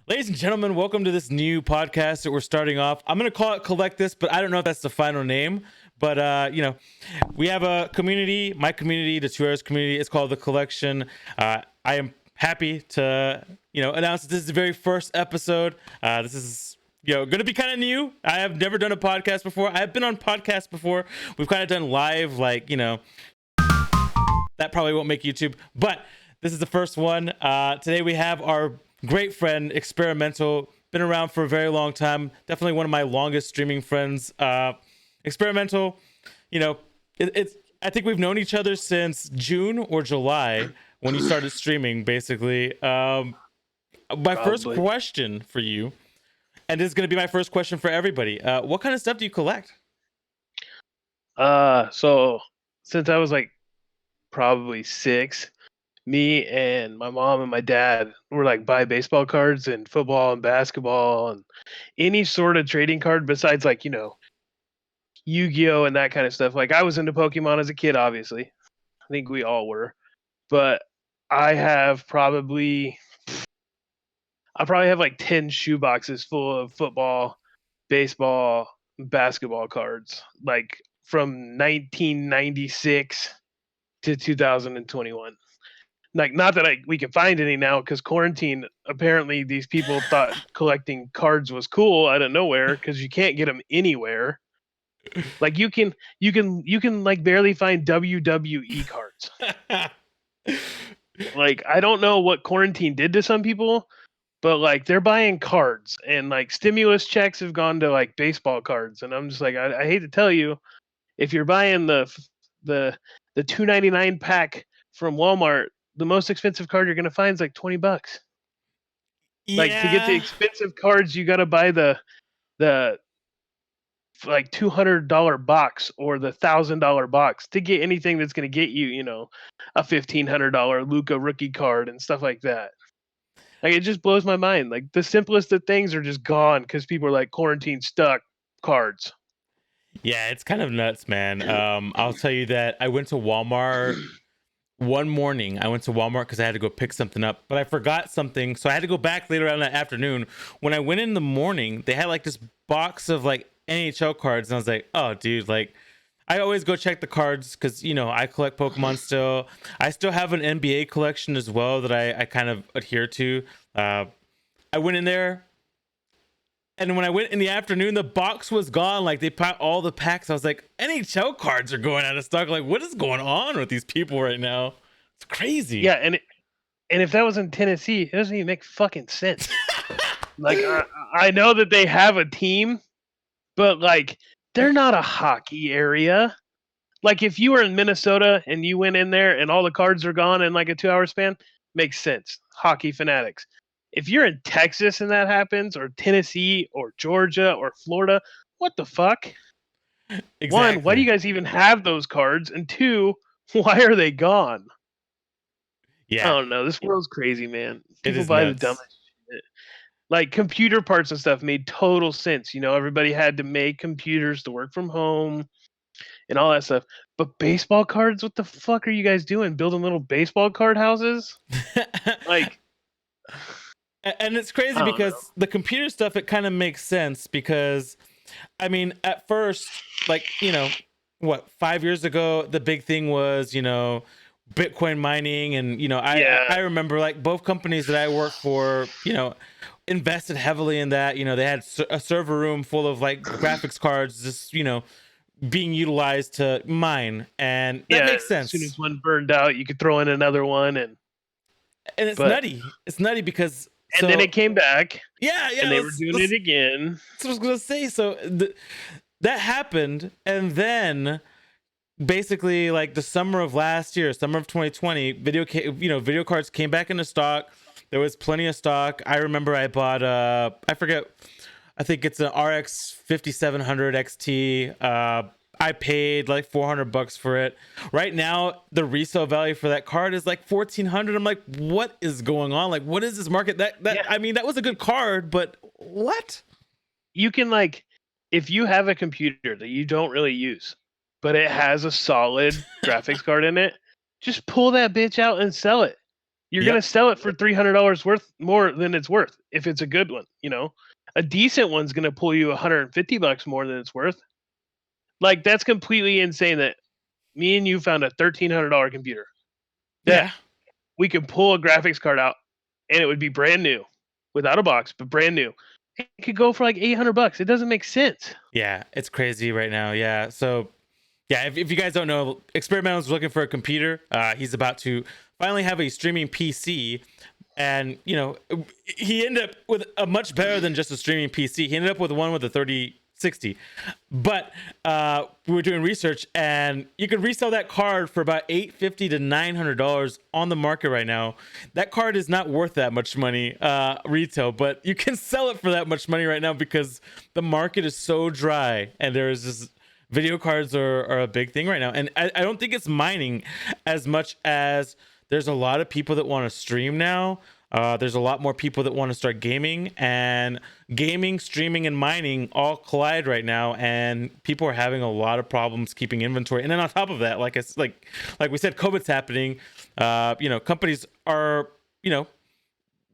Ladies and gentlemen, welcome to this new podcast that we're starting off. I'm going to call it Collect This, but I don't know if that's the final name. But, we have a community, my community, the Two Hours community. It's called The Collection. I am happy to, announce that this is the very first episode. This is, going to be kind of new. I have never done a podcast before. I have been on podcasts before. We've kind of done live, that probably won't make YouTube. But this is the first one. Today we have our great friend Xspearimentl, been around for a very long time, definitely one of my longest streaming friends. Xspearimentl, I think we've known each other since June or July when you started streaming, basically. My first question for you, and this is going to be my first question for everybody, what kind of stuff do you collect? So since I was probably 6, me and my mom and my dad were buy baseball cards and football and basketball and any sort of trading card besides Yu-Gi-Oh and that kind of stuff. I was into Pokemon as a kid, obviously. I think we all were. But I probably have 10 shoe boxes full of football, baseball, basketball cards, from 1996 to 2021. Not that we can find any now because quarantine. Apparently, these people thought collecting cards was cool out of nowhere because you can't get them anywhere. You can barely find WWE cards. I don't know what quarantine did to some people, but they're buying cards and stimulus checks have gone to baseball cards, and I'm just I hate to tell you, if you're buying the $2.99 pack from Walmart, the most expensive card you're gonna find is $20. Yeah. To get the expensive cards, you gotta buy the $200 box or the $1,000 box to get anything that's gonna get you, a $1,500 Luka rookie card and stuff like that. It just blows my mind. The simplest of things are just gone because people are quarantine stuck cards. Yeah, it's kind of nuts, man. I'll tell you that I went to Walmart one morning. I went to Walmart because I had to go pick something up, but I forgot something, so I had to go back later on that afternoon. When I went in the morning, they had this box of NHL cards, and I was like, "Oh, dude!" I always go check the cards because I collect Pokemon still. I still have an NBA collection as well that I kind of adhere to. I went in there. And when I went in the afternoon, the box was gone. They put all the packs. I was like, NHL cards are going out of stock. What is going on with these people right now? It's crazy. Yeah, and if that was in Tennessee, it doesn't even make fucking sense. I know that they have a team, but they're not a hockey area. If you were in Minnesota and you went in there and all the cards are gone in a 2-hour span, makes sense. Hockey fanatics. If you're in Texas and that happens, or Tennessee, or Georgia, or Florida, what the fuck? Exactly. One, why do you guys even have those cards? And two, why are they gone? Yeah. I don't know. This world's crazy, man. People buy the dumbest shit. Computer parts and stuff made total sense. Everybody had to make computers to work from home and all that stuff. But baseball cards, what the fuck are you guys doing? Building little baseball card houses? And it's crazy because the computer stuff, it kind of makes sense because, at first, 5 years ago, the big thing was, Bitcoin mining. And, I remember both companies that I worked for, invested heavily in that. They had a server room full of graphics cards, just, being utilized to mine. And that makes sense. As soon as one burned out, you could throw in another one. And it's nutty. It's nutty because... And then it came back. Yeah. And they were doing it again. That's what I was going to say. So that happened. And then basically the summer of last year, summer of 2020, video cards came back into stock. There was plenty of stock. I remember I bought, I think it's an RX 5700 XT. I paid $400 for it. Right now, the resale value for that card is $1,400. I'm like, what is going on? What is this market? That was a good card, but what? You can if you have a computer that you don't really use, but it has a solid graphics card in it, just pull that bitch out and sell it. You're Yep. gonna sell it for $300 worth more than it's worth if it's a good one. A decent one's gonna pull you $150 more than it's worth. Like that's completely insane. That me and you found a $1,300 computer that Yeah. we could pull a graphics card out and it would be brand new, without a box, but brand new. It could go for like $800. It doesn't make sense. Yeah. It's crazy right now. Yeah. So yeah, if you guys don't know, Xspearimentl is looking for a computer. He's about to finally have a streaming PC. And, he ended up with a much better than just a streaming PC. He ended up with one with a 3060. But we were doing research, and you could resell that card for about $850 to $900 on the market right now. That card is not worth that much money retail, but you can sell it for that much money right now because the market is so dry, and there's this video cards are a big thing right now. And I don't think it's mining as much as there's a lot of people that want to stream now. There's a lot more people that want to start gaming, and gaming, streaming, and mining all collide right now, and people are having a lot of problems keeping inventory. And then on top of that, like we said, COVID's happening. Companies are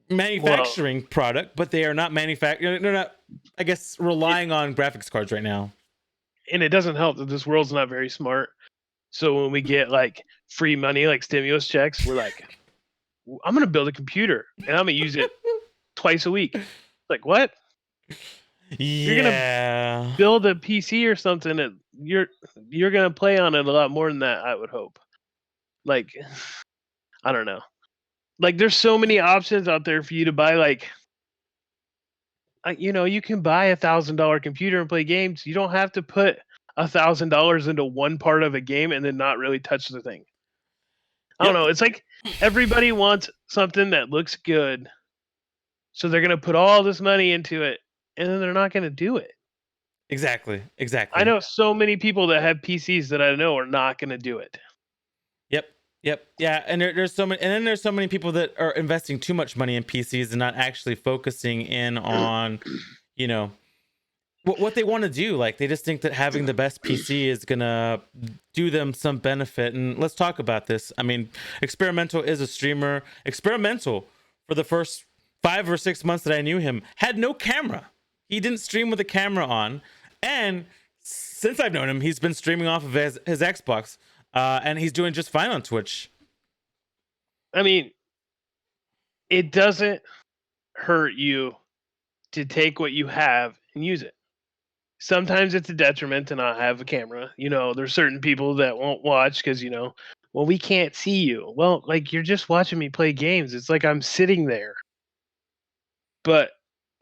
manufacturing product, but they are not manufacturing. They're not, I guess, relying on graphics cards right now. And it doesn't help that this world's not very smart. So when we get like free money, like stimulus checks, we're like, I'm gonna build a computer and I'm gonna use it twice a week. Like what? You're gonna build a PC or something that you're gonna play on it a lot more than that, I would hope. Like, I don't know. Like, there's so many options out there for you to buy. Like, you can buy $1,000 computer and play games. You don't have to put $1,000 into one part of a game and then not really touch the thing. I don't know. It's like everybody wants something that looks good, so they're gonna put all this money into it, and then they're not gonna do it. Exactly. I know so many people that have PCs that I know are not gonna do it. Yep. Yeah, and there's so many, and then there's so many people that are investing too much money in PCs and not actually focusing in on, what they want to do. Like they just think that having the best PC is gonna do them some benefit. And let's talk about this. I mean, Xspearimentl is a streamer. Xspearimentl, for the first 5 or 6 months that I knew him, had no camera. He didn't stream with a camera on, and since I've known him, he's been streaming off of his Xbox. And he's doing just fine on Twitch. I mean, it doesn't hurt you to take what you have and use it. Sometimes it's a detriment to not have a camera. There's certain people that won't watch because, well, we can't see you. Well, like you're just watching me play games. It's like I'm sitting there. But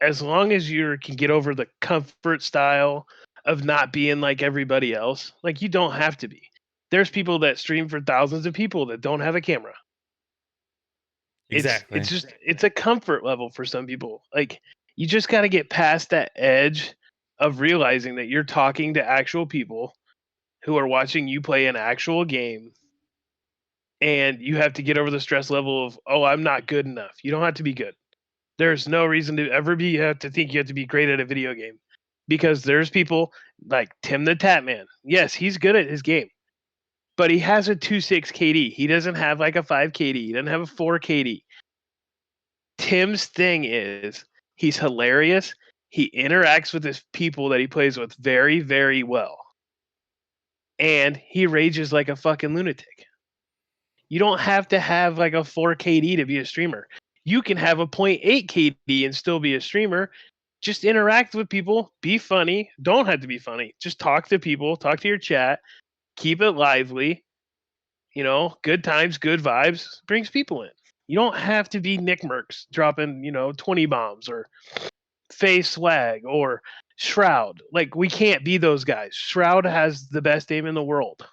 as long as you can get over the comfort style of not being like everybody else, like you don't have to be. There's people that stream for thousands of people that don't have a camera. Exactly. It's a comfort level for some people. Like you just got to get past that edge of realizing that you're talking to actual people who are watching you play an actual game, and you have to get over the stress level of, oh, I'm not good enough. You don't have to be good. There's no reason to ever have to think you have to be great at a video game, because there's people like Tim the Tatman. Yes, he's good at his game, but he has a 2.6 KD. He doesn't have like a 5 KD. He doesn't have a 4 KD. Tim's thing is he's hilarious. He interacts with his people that he plays with very, very well. And he rages like a fucking lunatic. You don't have to have like a 4 KD to be a streamer. You can have a 0.8 KD and still be a streamer. Just interact with people. Be funny. Don't have to be funny. Just talk to people. Talk to your chat. Keep it lively. Good times, good vibes brings people in. You don't have to be Nick Merckx dropping, 20 bombs or Face Swag or Shroud. Like, we can't be those guys. Shroud has the best aim in the world.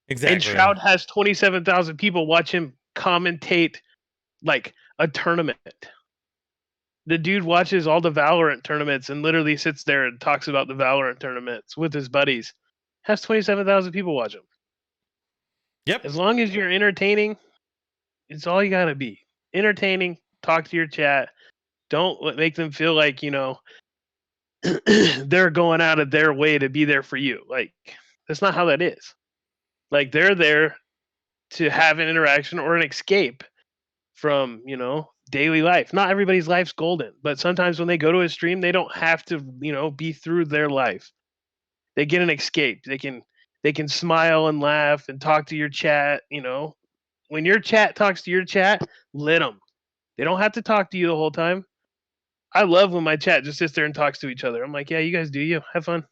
Exactly. And Shroud has 27,000 people watch him commentate like a tournament. The dude watches all the Valorant tournaments and literally sits there and talks about the Valorant tournaments with his buddies. Has 27,000 people watch him. Yep. As long as you're entertaining, it's all you gotta be. Entertaining, talk to your chat. Don't make them feel like, they're going out of their way to be there for you. Like, that's not how that is. Like, they're there to have an interaction or an escape from, you know, daily life. Not everybody's life's golden, but sometimes when they go to a stream, they don't have to, you know, be through their life. They get an escape. They can smile and laugh and talk to your chat, you know. When your chat talks to your chat, let them. They don't have to talk to you the whole time. I love when my chat just sits there and talks to each other. I'm like, yeah, you guys do you. Have fun.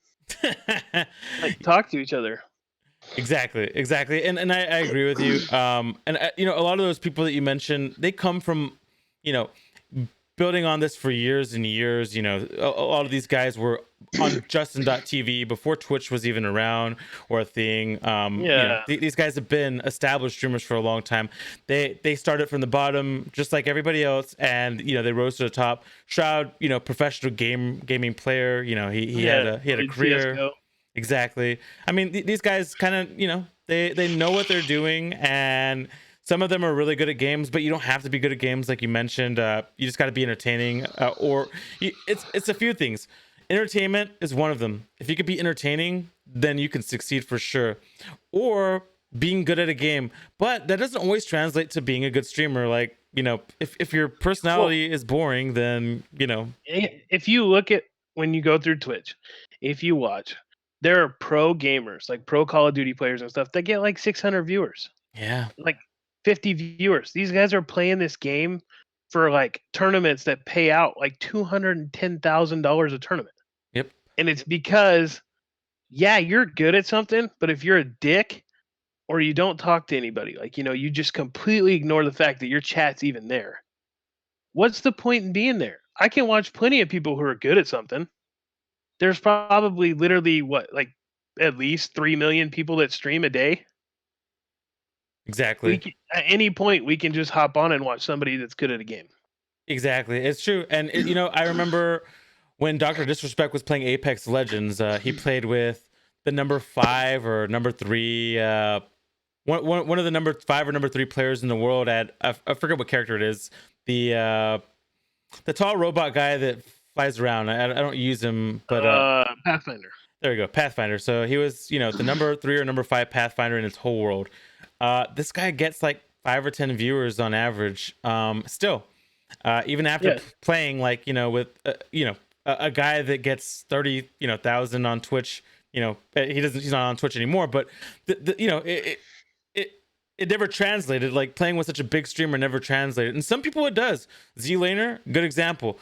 Like, talk to each other. Exactly, and I agree with you. And you know, a lot of those people that you mentioned, they come from, you know, building on this for years and years. You know, a lot of these guys were on Justin.tv before Twitch was even around or a thing. You know, Yeah. these guys have been established streamers for a long time. They started from the bottom just like everybody else, and you know, they rose to the top. Shroud, you know, professional gaming player. You know, he had a Played career. CS:GO. Exactly. I mean, these guys kind of, you know, they know what they're doing, and some of them are really good at games, but you don't have to be good at games, like you mentioned. You just got to be entertaining, it's a few things. Entertainment is one of them. If you could be entertaining, then you can succeed for sure. Or being good at a game, but that doesn't always translate to being a good streamer. Like, you know, if your personality is boring, then you know. If you look at when you go through Twitch, if you watch, there are pro gamers, like pro Call of Duty players and stuff that get like 600 viewers, Yeah. like 50 viewers. These guys are playing this game for like tournaments that pay out like $210,000 a tournament. Yep. And it's because, yeah, you're good at something, but if you're a dick or you don't talk to anybody, like, you know, you just completely ignore the fact that your chat's even there, what's the point in being there? I can watch plenty of people who are good at something. There's probably literally what, like at least 3 million people that stream a day. We Exactly. can, at any point we can just hop on and watch somebody that's good at a game. Exactly, it's true. And you know, I remember when Dr. Disrespect was playing Apex Legends. He played with the number 5 or number 3, one of the number 5 or number 3 players in the world. At I forget what character it is. The tall robot guy that flies around. I don't use him, but Pathfinder. there we go, Pathfinder. So he was, you know, the number 3 or number 5 Pathfinder in his whole world. This guy gets like 5 or 10 viewers on average. Still, even after playing, like, you know, with you know, a guy that gets 30, you know, thousand on Twitch. You know, he's not on Twitch anymore, but you know, it never translated. Like, playing with such a big streamer never translated. And some people it does. Z Laner, good example.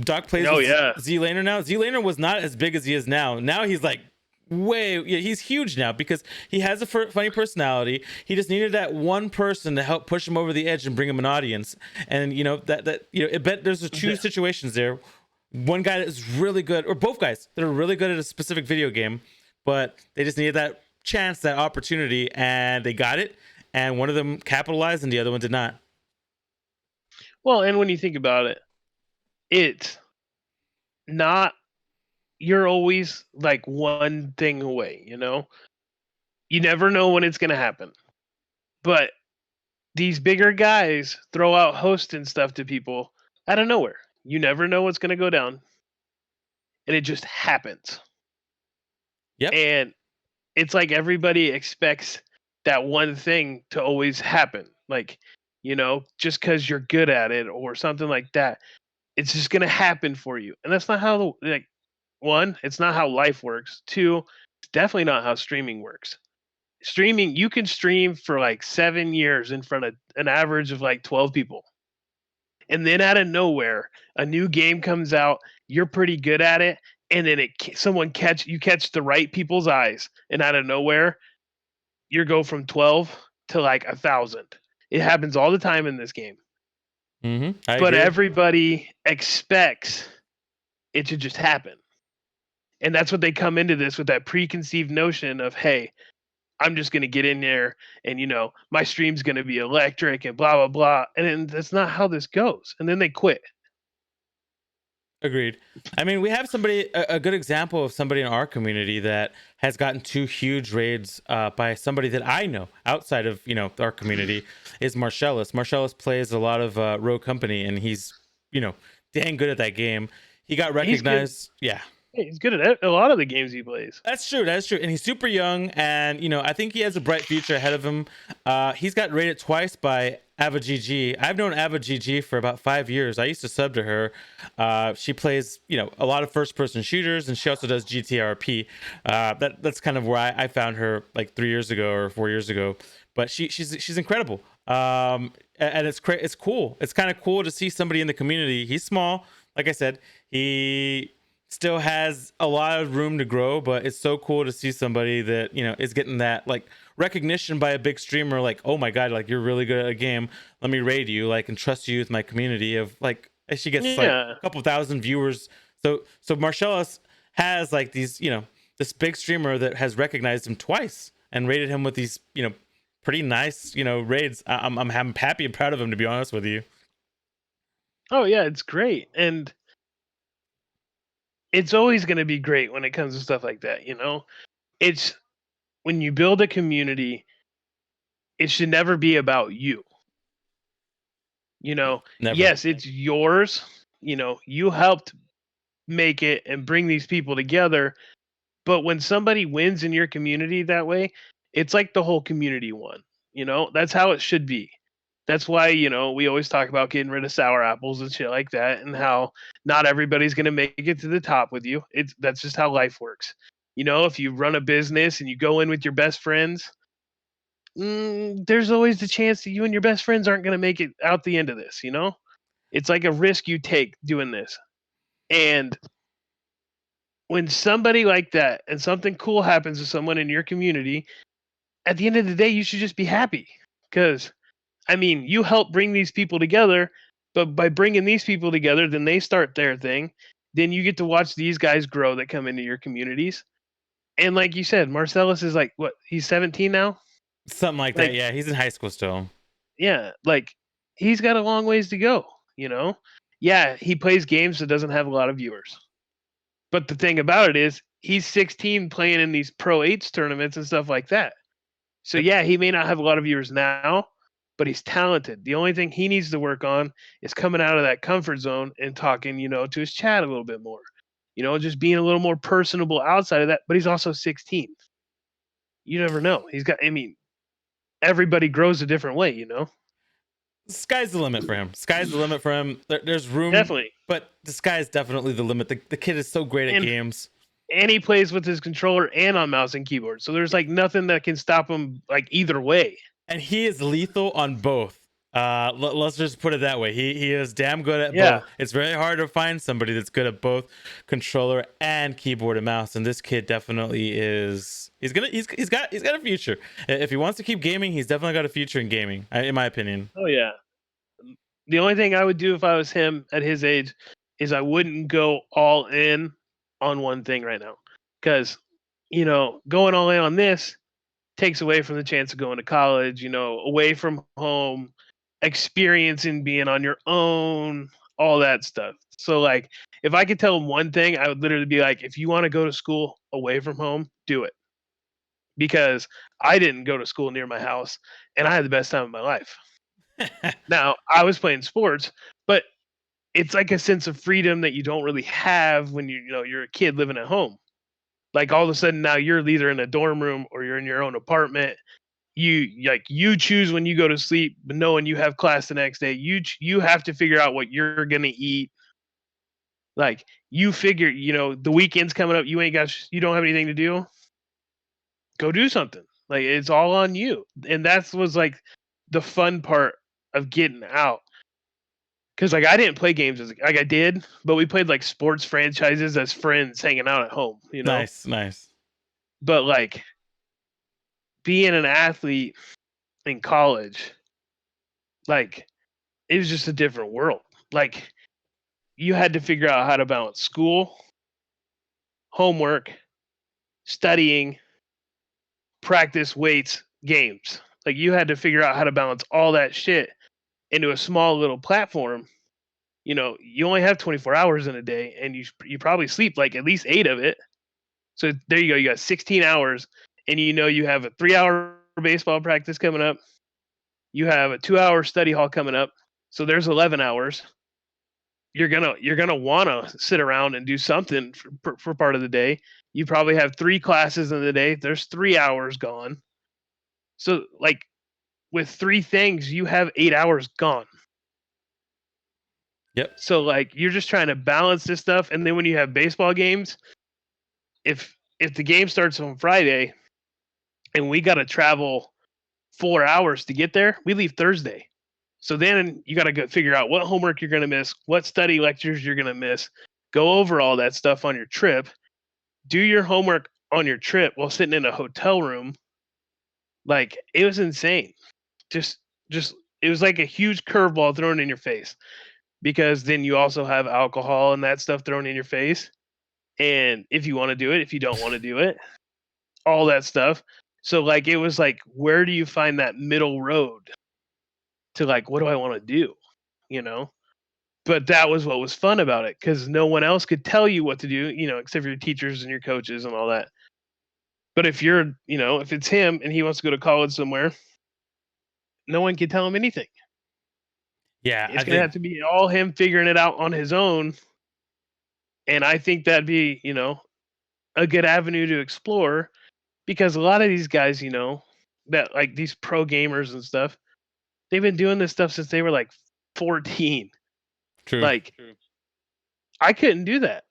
Doc plays with Z Laner now. Z Laner was not as big as he is now. Now he's like he's huge now because he has a funny personality. He just needed that one person to help push him over the edge and bring him an audience. And you know, that you know, there's two situations there. One guy that is really good, or both guys that are really good at a specific video game, but they just needed that chance, that opportunity, and they got it. And one of them capitalized, and the other one did not. Well, and when you think about it, it's not, you're always like one thing away, you know? You never know when it's going to happen. But these bigger guys throw out hosts and stuff to people out of nowhere. You never know what's going to go down. And it just happens. Yep. And it's like everybody expects that one thing to always happen. Like, you know, just because you're good at it or something like that, it's just going to happen for you. And that's not how, like, one, it's not how life works. Two, it's definitely not how streaming works. Streaming, you can stream for like 7 years in front of an average of like 12 people. And then out of nowhere, a new game comes out, you're pretty good at it, and then you catch the right people's eyes, and out of nowhere, you go from 12 to like 1,000. It happens all the time in this game. But everybody expects it to just happen. And that's what they come into this with, that preconceived notion of, hey, I'm just going to get in there and, you know, my stream's going to be electric and blah, blah, blah. And then that's not how this goes. And then they quit. Agreed. I mean, we have a good example of somebody in our community that has gotten 2 huge raids by somebody that I know outside of, you know, our community, is Marcellus. Marcellus plays a lot of Rogue Company, and he's, you know, dang good at that game. He got recognized. He's good at a lot of the games he plays. That's true. And he's super young, and you know, I think he has a bright future ahead of him. He's got rated twice by Ava GG. I've known Ava GG for about 5 years. I used to sub to her. She plays, a lot of first-person shooters, and she also does GTRP. That's kind of where I found her like 3 years ago or 4 years ago. But she's incredible. And it's cool. It's kind of cool to see somebody in the community. He's small, like I said. He still has a lot of room to grow, but it's so cool to see somebody that is getting that like recognition by a big streamer, like, oh my god, like you're really good at a game, let me raid you, like, and trust you with my community of like, and she gets like Yeah. a couple thousand viewers. So Marcellus has like these, this big streamer that has recognized him twice and rated him with these, pretty nice, raids. I'm happy and proud of him, to be honest with you. Oh yeah, it's great. And it's always going to be great when it comes to stuff like that, It's when you build a community, it should never be about you. Never. Yes, it's yours. You helped make it and bring these people together. But when somebody wins in your community that way, it's like the whole community won. That's how it should be. That's why, we always talk about getting rid of sour apples and shit like that, and how not everybody's going to make it to the top with you. That's just how life works. If you run a business and you go in with your best friends, there's always the chance that you and your best friends aren't going to make it out the end of this. It's like a risk you take doing this. And when somebody like that and something cool happens to someone in your community, at the end of the day, you should just be happy. Because, you help bring these people together, but by bringing these people together, then they start their thing. Then you get to watch these guys grow that come into your communities. And like you said, Marcellus is like, what, he's 17 now? Something like that. Like, Yeah, he's in high school still. yeah, like he's got a long ways to go. Yeah, he plays games that doesn't have a lot of viewers. But the thing about it is he's 16 playing in these Pro 8s tournaments and stuff like that. So Yep. yeah, he may not have a lot of viewers now, but he's talented. The only thing he needs to work on is coming out of that comfort zone and talking, to his chat a little bit more. Just being a little more personable outside of that, but he's also 16. You never know. Everybody grows a different way. Sky's the limit for him. Sky's the limit for him. There's room, Definitely. but the sky is definitely the limit. The kid is so great at And games. and he plays with his controller and on mouse and keyboard. So there's like nothing that can stop him like either way. And he is lethal on both. Let's just put it that way. He is damn good at Yeah. both. It's very hard to find somebody that's good at both controller and keyboard and mouse. And this kid definitely is. He's got a future. If he wants to keep gaming, he's definitely got a future in gaming, in my opinion. Oh yeah. The only thing I would do if I was him at his age is I wouldn't go all in on one thing right now. Because, going all in on this takes away from the chance of going to college, away from home, experiencing being on your own, all that stuff. So like if I could tell him one thing, I would literally be like, if you want to go to school away from home, do it. Because I didn't go to school near my house and I had the best time of my life. Now, I was playing sports, but it's like a sense of freedom that you don't really have when you're a kid living at home. Like all of a sudden now you're either in a dorm room or you're in your own apartment. You choose when you go to sleep, but knowing you have class the next day, you have to figure out what you're gonna eat. Like you figure, the weekend's coming up, you don't have anything to do. Go do something. Like it's all on you, and that was like the fun part of getting out. Because like I didn't play games like I did, but we played like sports franchises as friends hanging out at home. Nice. But like being an athlete in college, like it was just a different world. Like you had to figure out how to balance school, homework, studying, practice, weights, games. Like you had to figure out how to balance all that shit into a small little platform. You only have 24 hours in a day, and you probably sleep like at least 8 of it. So there you go. You got 16 hours, and you have a 3-hour baseball practice coming up. You have a 2-hour study hall coming up. So there's 11 hours. You're gonna want to sit around and do something for part of the day. You probably have 3 classes in the day. There's 3 hours gone. So like with 3 things, you have 8 hours gone. Yep. So like you're just trying to balance this stuff, and then when you have baseball games, if the game starts on Friday and we got to travel 4 hours to get there, we leave Thursday. So then you got to go figure out what homework you're going to miss, what study lectures you're going to miss, go over all that stuff on your trip, do your homework on your trip while sitting in a hotel room. Like it was insane. Just it was like a huge curveball thrown in your face, because then you also have alcohol and that stuff thrown in your face. And if you want to do it, if you don't want to do it, all that stuff. So like it was like, where do you find that middle road to like, what do I want to do? You know? But that was what was fun about it, because no one else could tell you what to do, except for your teachers and your coaches and all that. But if you're, if it's him and he wants to go to college somewhere, no one can tell him anything. Yeah, It's going to have to be all him figuring it out on his own. And I think that'd be, a good avenue to explore, because a lot of these guys, that like these pro gamers and stuff, they've been doing this stuff since they were like 14. True. Like, I couldn't do that.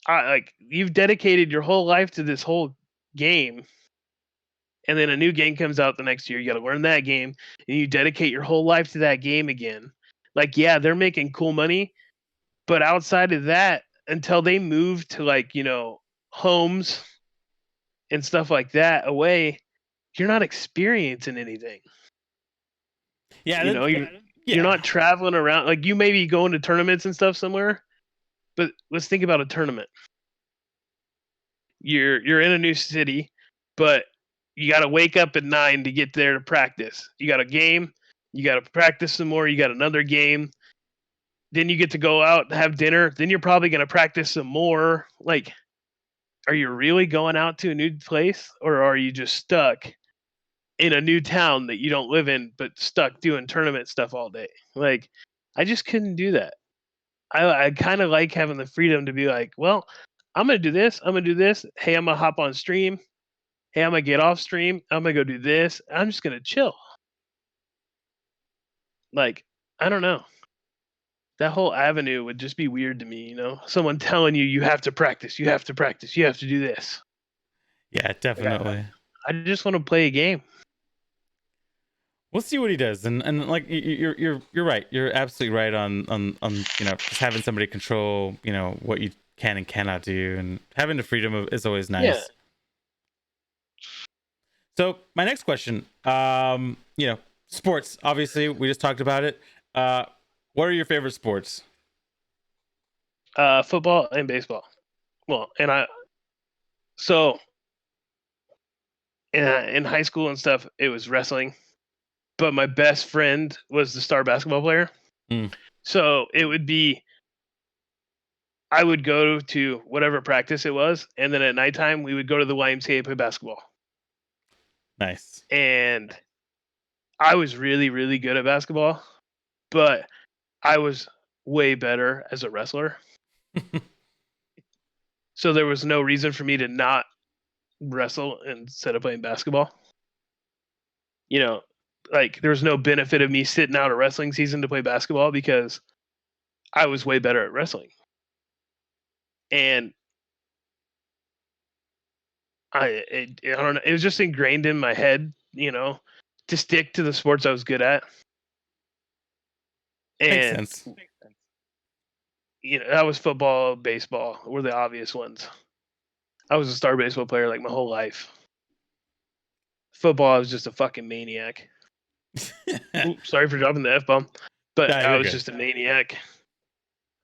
Like, you've dedicated your whole life to this whole game, and then a new game comes out the next year. You got to learn that game, and you dedicate your whole life to that game again. Like, yeah, they're making cool money, but outside of that, until they move to like, homes and stuff like that away, you're not experiencing anything. Yeah, You're not traveling around. Like, you may be going to tournaments and stuff somewhere, but let's think about a tournament. You're in a new city, but you got to wake up at 9 to get there to practice. You got a game, you got to practice some more, you got another game. Then you get to go out and have dinner. Then you're probably going to practice some more. Like, are you really going out to a new place, or are you just stuck in a new town that you don't live in, but stuck doing tournament stuff all day? Like, I just couldn't do that. I kind of like having the freedom to be like, well, I'm going to do this. I'm going to do this. Hey, I'm going to hop on stream. Hey, I'm going to get off stream. I'm going to go do this. I'm just going to chill. Like, I don't know. That whole avenue would just be weird to me, Someone telling you have to practice, you have to practice, you have to do this. Yeah, definitely. I just want to play a game. We'll see what he does, and like you're right. You're absolutely right on just having somebody control what you can and cannot do, and having the freedom is always nice. Yeah. So my next question, sports. Obviously, we just talked about it. What are your favorite sports? Football and baseball. Well, in high school and stuff, it was wrestling. But my best friend was the star basketball player. So it would be, I would go to whatever practice it was, and then at nighttime we would go to the YMCA and play basketball. Nice. And I was really, really good at basketball, but I was way better as a wrestler. So there was no reason for me to not wrestle instead of playing basketball. Like, there was no benefit of me sitting out a wrestling season to play basketball, because I was way better at wrestling. And I don't know, it was just ingrained in my head, to stick to the sports I was good at. And Makes sense. That was football, baseball were the obvious ones. I was a star baseball player like my whole life. Football, I was just a fucking maniac. Oops, sorry for dropping the F-bomb, but I was just a maniac.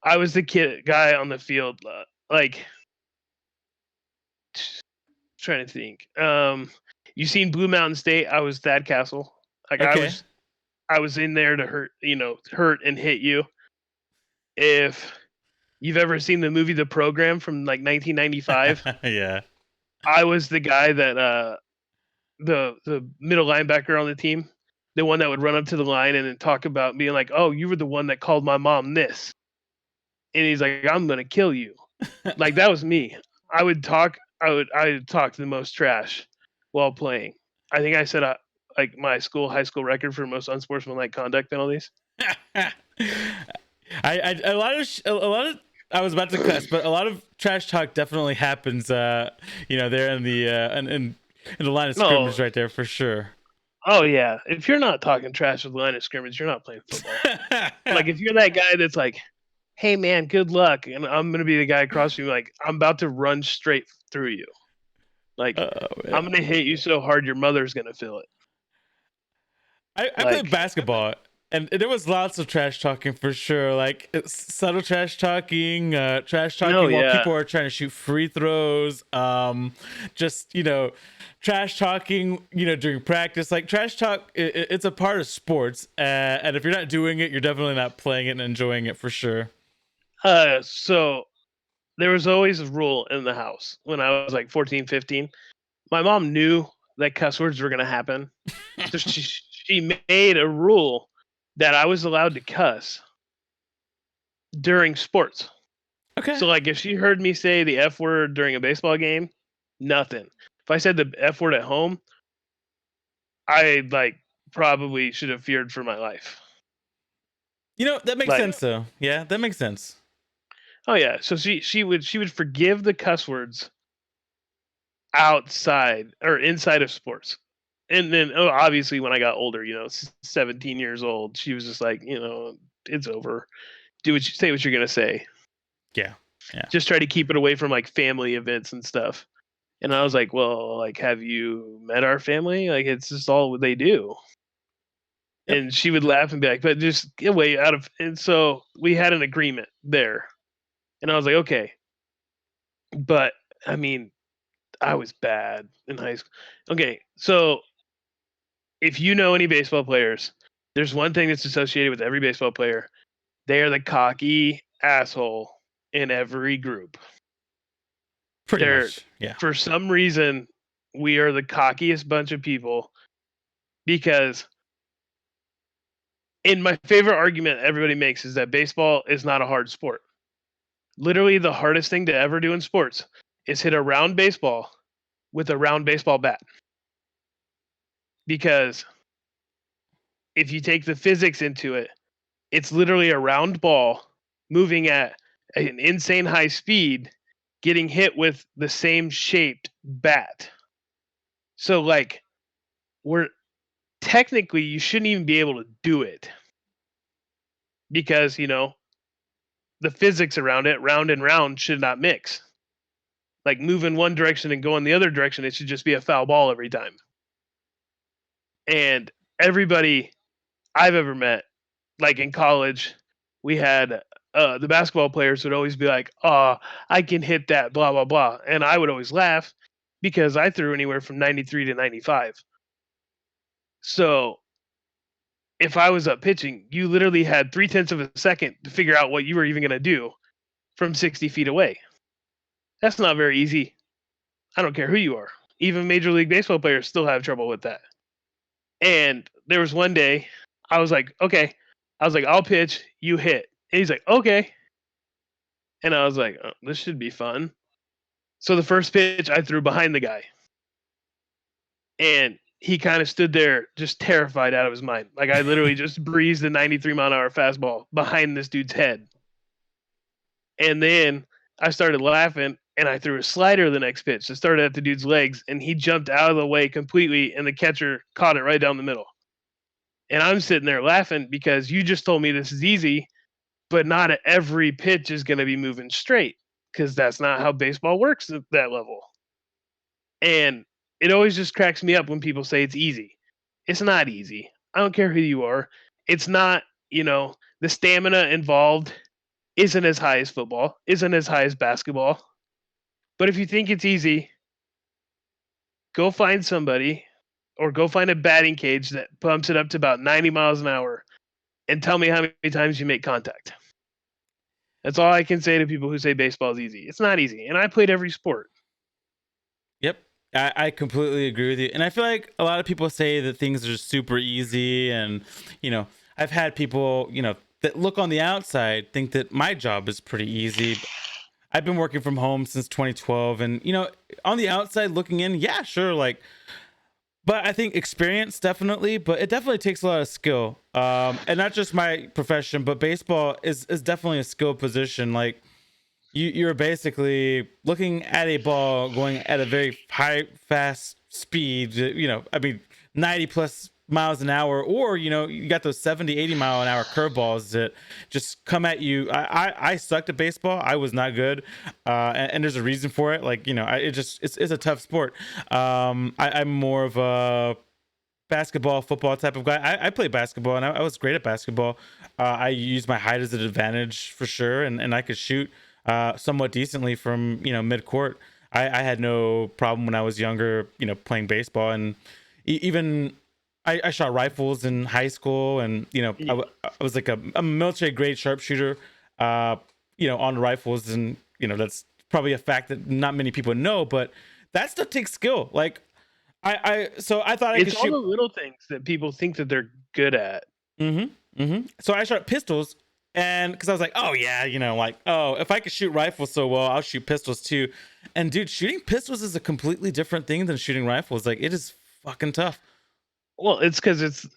I was the guy on the field, trying to think. You seen Blue Mountain State? I was Thad Castle. Like, okay. I was in there to hurt and hit you. If you've ever seen the movie The Program from like 1995, yeah, I was the guy that the middle linebacker on the team, the one that would run up to the line and then talk about being like, "Oh, you were the one that called my mom this," and he's like, "I'm gonna kill you." Like, that was me. I would talk the most trash while playing. I think I said like my high school record for most unsportsmanlike conduct penalties. A lot of I was about to cuss, but a lot of trash talk definitely happens. You know, there in the in the line of scrimmage right there for sure. Oh yeah, if you're not talking trash with the line of scrimmage, you're not playing football. Like if you're that guy that's like, "Hey man, good luck," and I'm gonna be the guy across from you, like I'm about to run straight through you. Like I'm gonna hit you so hard your mother's gonna feel it. I played basketball, and there was lots of trash talking for sure. Like subtle trash talking while people are trying to shoot free throws. Just trash talking. During practice, like trash talk, it's a part of sports. And if you're not doing it, you're definitely not playing it and enjoying it for sure. So there was always a rule in the house when I was like 14, 15. My mom knew that cuss words were gonna happen, so she made a rule that I was allowed to cuss during sports. Okay. So like if she heard me say the F word during a baseball game, nothing. If I said the F word at home, I like probably should have feared for my life. That makes sense though. Yeah, that makes sense. Oh yeah. So she would forgive the cuss words outside or inside of sports. And then obviously when I got older, 17 years old, she was just like, it's over. Do what you're gonna say. Yeah. Just try to keep it away from like family events and stuff. And I was like, well, like, have you met our family? Like, it's just all what they do. Yep. And she would laugh and be like, but just get away out of. And so we had an agreement there. And I was like, okay. But I mean, I was bad in high school. Okay. So if you know any baseball players, there's one thing that's associated with every baseball player. They are the cocky asshole in every group. Pretty much, yeah. For some reason, we are the cockiest bunch of people because in my favorite argument everybody makes is that baseball is not a hard sport. Literally the hardest thing to ever do in sports is hit a round baseball with a round baseball bat. Because if you take the physics into it, it's literally a round ball moving at an insane high speed, getting hit with the same shaped bat. So like technically you shouldn't even be able to do it. Because, the physics around it, round and round should not mix. Like move in one direction and go in the other direction, it should just be a foul ball every time. And everybody I've ever met, like in college, we had the basketball players would always be like, "Oh, I can hit that, blah blah blah," and I would always laugh because I threw anywhere from 93 to 95. So if I was up pitching, you literally had 0.3 of a second to figure out what you were even going to do from 60 feet away. That's not very easy. I don't care who you are. Even Major League Baseball players still have trouble with that. And there was one day I was like, okay. I was like, I'll pitch, you hit. And he's like, okay. And I was like, oh, this should be fun. So the first pitch I threw behind the guy. And he kind of stood there just terrified out of his mind. Like I literally just breezed a 93-mile-an-hour fastball behind this dude's head. And then I started laughing and I threw a slider the next pitch. It started at the dude's legs and he jumped out of the way completely and the catcher caught it right down the middle. And I'm sitting there laughing because you just told me this is easy, but not every pitch is going to be moving straight because that's not how baseball works at that level. And it always just cracks me up when people say it's easy. It's not easy. I don't care who you are. It's not, the stamina involved isn't as high as football, isn't as high as basketball. But if you think it's easy, go find somebody or go find a batting cage that pumps it up to about 90 miles an hour and tell me how many times you make contact. That's all I can say to people who say baseball is easy. It's not easy. And I played every sport. Yep. I completely agree with you. And I feel like a lot of people say that things are super easy. And, I've had people, that look on the outside think that my job is pretty easy. I've been working from home since 2012. And, on the outside looking in, yeah, sure. Like But I think experience definitely, but it definitely takes a lot of skill. And not just my profession, but baseball is definitely a skill position. Like you're basically looking at a ball going at a very high, fast speed. I mean, 90 plus miles an hour, or you got those 70, 80 mile an hour curveballs that just come at you. I sucked at baseball. I was not good, and there's a reason for it. Like it's a tough sport. I'm more of a basketball, football type of guy. I play basketball, and I was great at basketball. I used my height as an advantage for sure, and I could shoot somewhat decently from mid court. I had no problem when I was younger, playing baseball, and even I shot rifles in high school, and I was like a military grade sharpshooter, on the rifles, and that's probably a fact that not many people know, but that stuff takes skill. Like so I thought I could It's all shoot. the little things that people think that they're good at. So I shot pistols, and because I was like, oh yeah, like, oh, if I could shoot rifles so well, I'll shoot pistols too. And dude, shooting pistols is a completely different thing than shooting rifles. Like, it is fucking tough. Well, it's because it's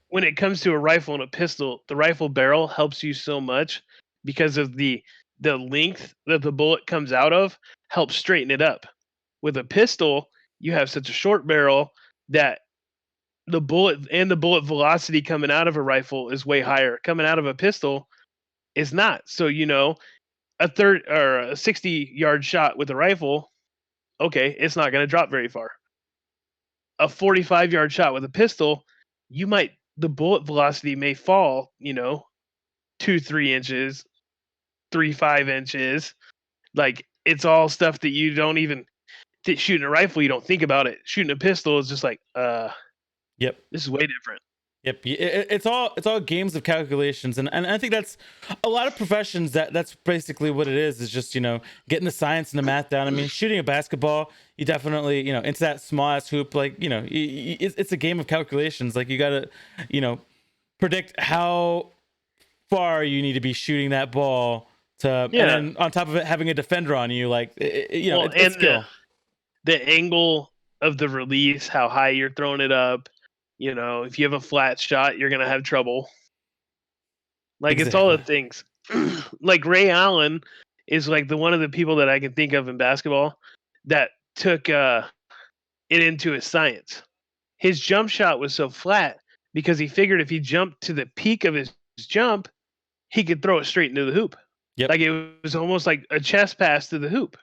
when it comes to a rifle and a pistol, the rifle barrel helps you so much because of the length that the bullet comes out of helps straighten it up. With a pistol, you have such a short barrel that the bullet velocity coming out of a rifle is way higher. Coming out of a pistol is not. So, a third or a 60-yard shot with a rifle, okay, it's not going to drop very far. A 45-yard shot with a pistol, the bullet velocity may fall, 2-3 inches, 3-5 inches. Like, it's all stuff that you don't even shooting a rifle, you don't think about it. Shooting a pistol is just like, Yep. this is way different. Yep. It's all games of calculations, and I think that's a lot of professions. That's basically what it is just getting the science and the math down. I mean, shooting a basketball, you definitely into that small ass hoop. Like it's a game of calculations. Like you gotta predict how far you need to be shooting that ball to, Yeah. and then on top of it having a defender on you. Like it's skill. The angle of the release, how high you're throwing it up. If you have a flat shot, you're gonna have trouble. Like, it's all the things. Like, Ray Allen is like the one of the people that I can think of in basketball that took it into his science. His jump shot was so flat because he figured if he jumped to the peak of his jump, he could throw it straight into the hoop. Yep. Like, it was almost like a chest pass to the hoop.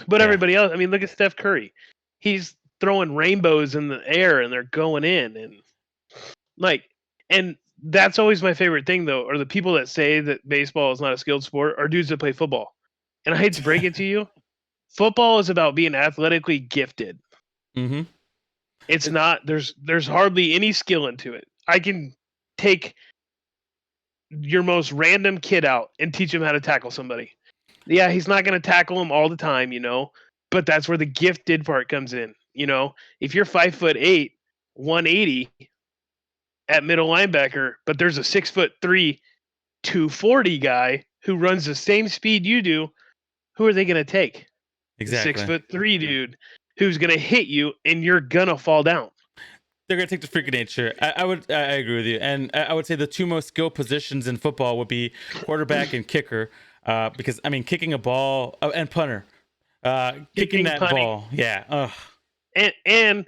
But everybody else, I mean, look at Steph Curry. He's throwing rainbows in the air and they're going in, and that's always my favorite thing though, are the people that say that baseball is not a skilled sport are dudes that play football. And I hate to break it to you, football is about being athletically gifted. Mm-hmm. It's not. There's hardly any skill into it. I can take your most random kid out and teach him how to tackle somebody. Yeah, he's not going to tackle him all the time, but that's where the gifted part comes in. If you're 5'8", 180 at middle linebacker, but there's a 6'3", 240 guy who runs the same speed you do, who are they going to take? Exactly. The 6'3" dude who's going to hit you and you're going to fall down. They're gonna take the freak of nature. I agree with you, and I would say the two most skilled positions in football would be quarterback and kicker, because I mean, kicking a ball and punter, kicking that punting. ball, yeah. Ugh. And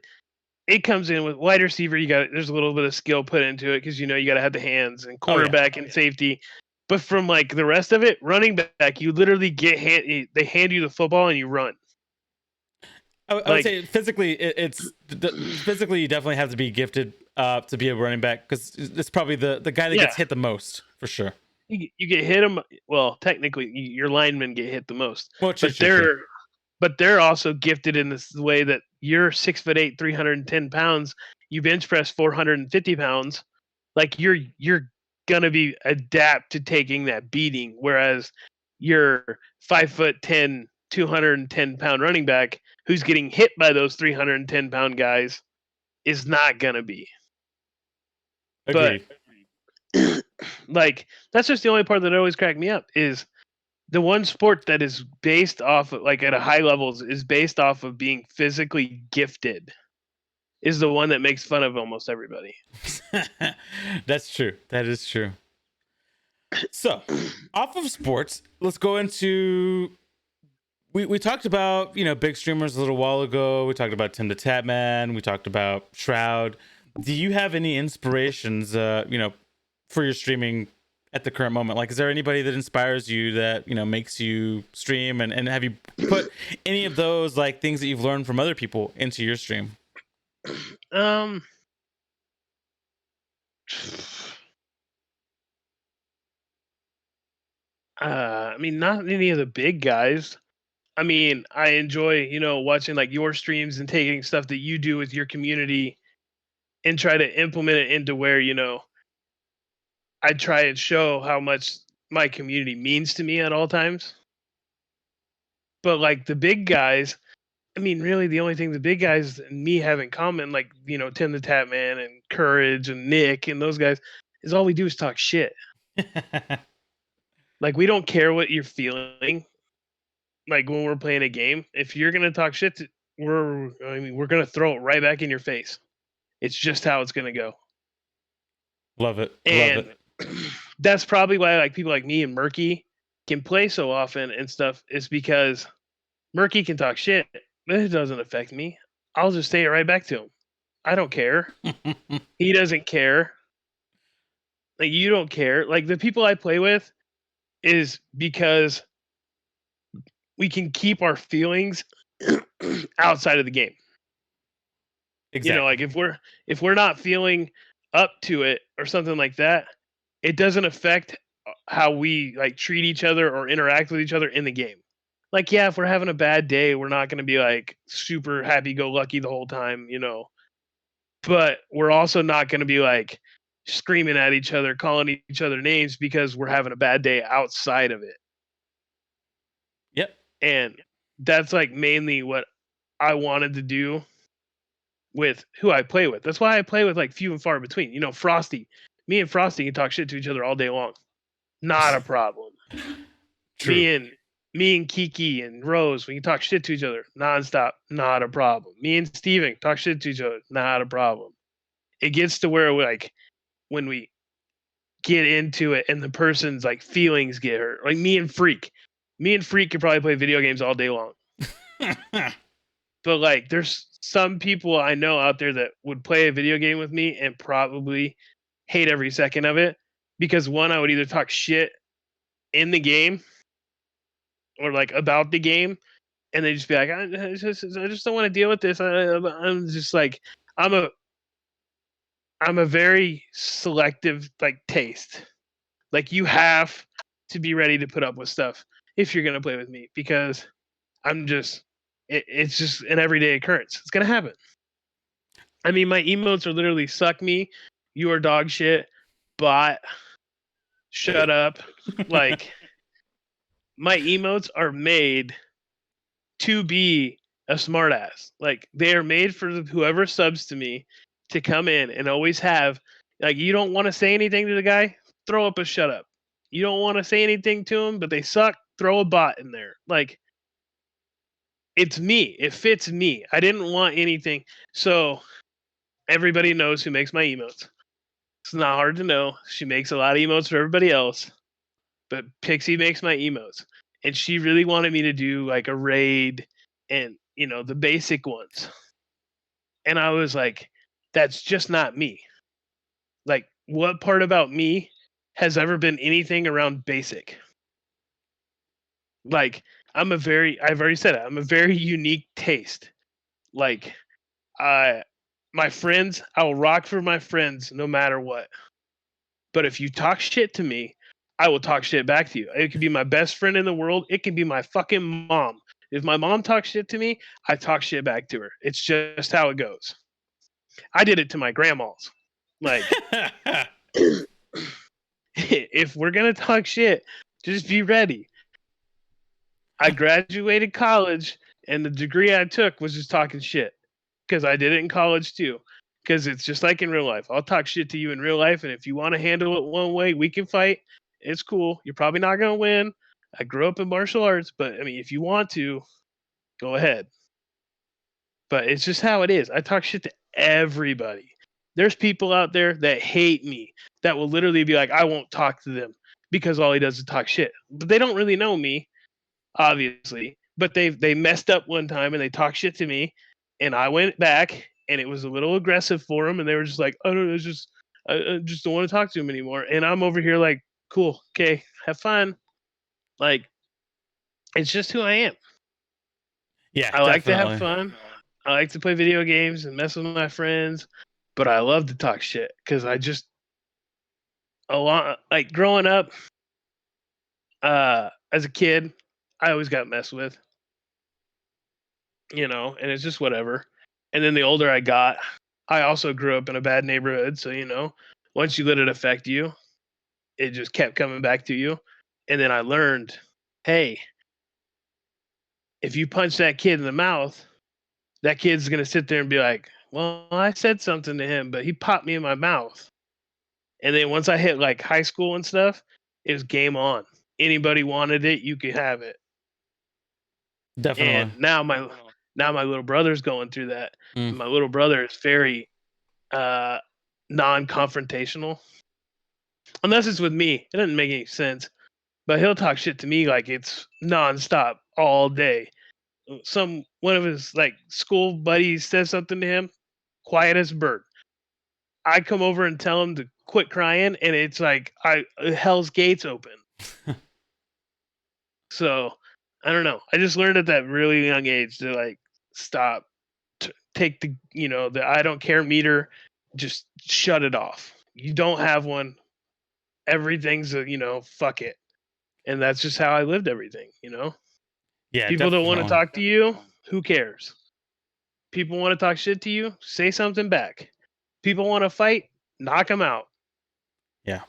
it comes in with wide receiver. There's a little bit of skill put into it because you got to have the hands, and quarterback and safety. But from like the rest of it, running back, you literally they hand you the football and you run. I would say physically, physically you definitely have to be gifted to be a running back, because it's probably the guy that gets hit the most for sure. You get hit them. Well, technically, your linemen get hit the most. Well, but they're also gifted in this way that you're 6'8", 310 pounds. You bench press 450 pounds. Like you're gonna be adapt to taking that beating, whereas you're 5'10", 210 pound running back who's getting hit by those 310 pound guys is not gonna be. Agreed. But like, that's just the only part that always cracked me up is the one sport that is based off of, like at a high levels, is based off of being physically gifted is the one that makes fun of almost everybody. That's true. That is true. So, off of sports, let's go into. We talked about big streamers a little while ago. We talked about Tim the Tatman. We talked about Shroud. Do you have any inspirations? For your streaming at the current moment? Like, is there anybody that inspires you that makes you stream? And have you put any of those like things that you've learned from other people into your stream? Um, I mean, not any of the big guys. I mean, I enjoy, watching like your streams and taking stuff that you do with your community and try to implement it into where, I try and show how much my community means to me at all times. But like the big guys, I mean, really the only thing the big guys and me have in common, like, Tim the Tatman and Courage and Nick and those guys, is all we do is talk shit. Like, we don't care what you're feeling. Like, when we're playing a game, if you're gonna talk shit, we're gonna throw it right back in your face. It's just how it's gonna go. Love it. Love And it. that's probably why like people like me and Murky can play so often and stuff, is because Murky can talk shit, but it doesn't affect me. I'll just say it right back to him. I don't care. He doesn't care. Like, you don't care. Like, the people I play with is because we can keep our feelings outside of the game. Exactly. Like if we're not feeling up to it or something like that, it doesn't affect how we like treat each other or interact with each other in the game. Like, yeah, if we're having a bad day, we're not going to be like super happy go lucky the whole time, but we're also not going to be like screaming at each other, calling each other names because we're having a bad day outside of it. Yep. And that's like mainly what I wanted to do with who I play with. That's why I play with like few and far between. Frosty. Me and Frosty can talk shit to each other all day long. Not a problem. True. Me and Kiki and Rose, we can talk shit to each other nonstop. Not a problem. Me and Steven talk shit to each other. Not a problem. It gets to where when we get into it and the person's like feelings get hurt. Like me and Freak. Me and Freak could probably play video games all day long. But like there's some people I know out there that would play a video game with me and probably hate every second of it, because one, I would either talk shit in the game or like about the game, and they just be like, I just don't want to deal with this. I'm just like, I'm a very selective like taste. Like, you have to be ready to put up with stuff if you're gonna play with me, because it's just an everyday occurrence. It's gonna happen. I mean, my emotes are literally suck me, you are dog shit, bot, shut up. Like, my emotes are made to be a smartass. Like, they are made for whoever subs to me to come in and always have, like, you don't want to say anything to the guy, throw up a shut up. You don't want to say anything to him, but they suck, throw a bot in there. Like, it's me. It fits me. I didn't want anything. So everybody knows who makes my emotes. It's not hard to know. She makes a lot of emotes for everybody else, but Pixie makes my emotes. And she really wanted me to do like a raid and, the basic ones. And I was like, that's just not me. Like, what part about me has ever been anything around basic? Like, I've already said it, I'm a very unique taste. Like, my friends, I will rock for my friends no matter what. But if you talk shit to me, I will talk shit back to you. It could be my best friend in the world. It can be my fucking mom. If my mom talks shit to me, I talk shit back to her. It's just how it goes. I did it to my grandmas. Like, if we're going to talk shit, just be ready. I graduated college, and the degree I took was just talking shit, because I did it in college too. Because it's just like in real life. I'll talk shit to you in real life, and if you want to handle it one way, we can fight. It's cool. You're probably not gonna win. I grew up in martial arts, but I mean, if you want to, go ahead. But it's just how it is. I talk shit to everybody. There's people out there that hate me that will literally be like, I won't talk to them because all he does is talk shit. But they don't really know me, obviously. But they messed up one time and they talked shit to me, and I went back and it was a little aggressive for them, and they were just like, oh no, it's just I just don't want to talk to him anymore. And I'm over here like, cool, okay, have fun. Like, it's just who I am. Yeah, I like to have definitely. fun. I like to play video games and mess with my friends, but I love to talk shit because I just a lot like growing up. As a kid, I always got messed with, and it's just whatever. And then the older I got, I also grew up in a bad neighborhood, so once you let it affect you, it just kept coming back to you. And then I learned, hey, if you punch that kid in the mouth, that kid's gonna sit there and be like, well, I said something to him, but he popped me in my mouth. And then once I hit like high school and stuff, it was game on. Anybody wanted it, you could have it. Definitely. And now my little brother's going through that. Mm. My little brother is very uh non-confrontational. Unless it's with me. It doesn't make any sense. But he'll talk shit to me like it's nonstop all day. One of his like school buddies says something to him, quiet as a bird. I come over and tell him to quit crying, and it's like hell's gates open. So I don't know. I just learned at that really young age to like stop, take the I don't care meter, just shut it off. You don't have one. Everything's fuck it, and that's just how I lived everything. Yeah, People don't want to definitely. talk to you. Who cares? People want to talk shit to you. Say something back. People want to fight. Knock them out. Yeah,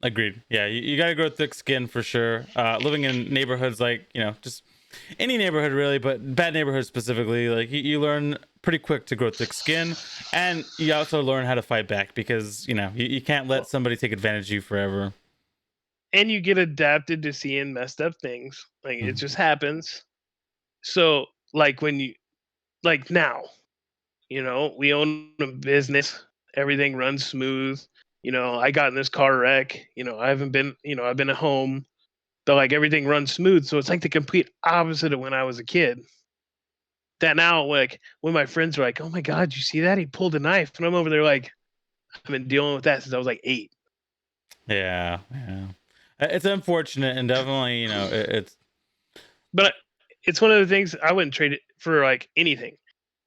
agreed. Yeah, you got to grow thick skin for sure. Living in neighborhoods like, just any neighborhood really, but bad neighborhoods specifically, like you learn pretty quick to grow thick skin, and you also learn how to fight back because, you can't let Well, somebody take advantage of you forever. and you get adapted to seeing messed up things. Like it Mhm. just happens. So like when you like now, we own a business. Everything runs smooth. I got in this car wreck. I haven't been. I've been at home. But like everything runs smooth. So it's like the complete opposite of when I was a kid. That now, like when my friends are like, "Oh my god, you see that? He pulled a knife," and I'm over there like, "I've been dealing with that since I was like 8." Yeah, yeah. It's unfortunate and definitely, it's But it's one of the things I wouldn't trade it for like anything.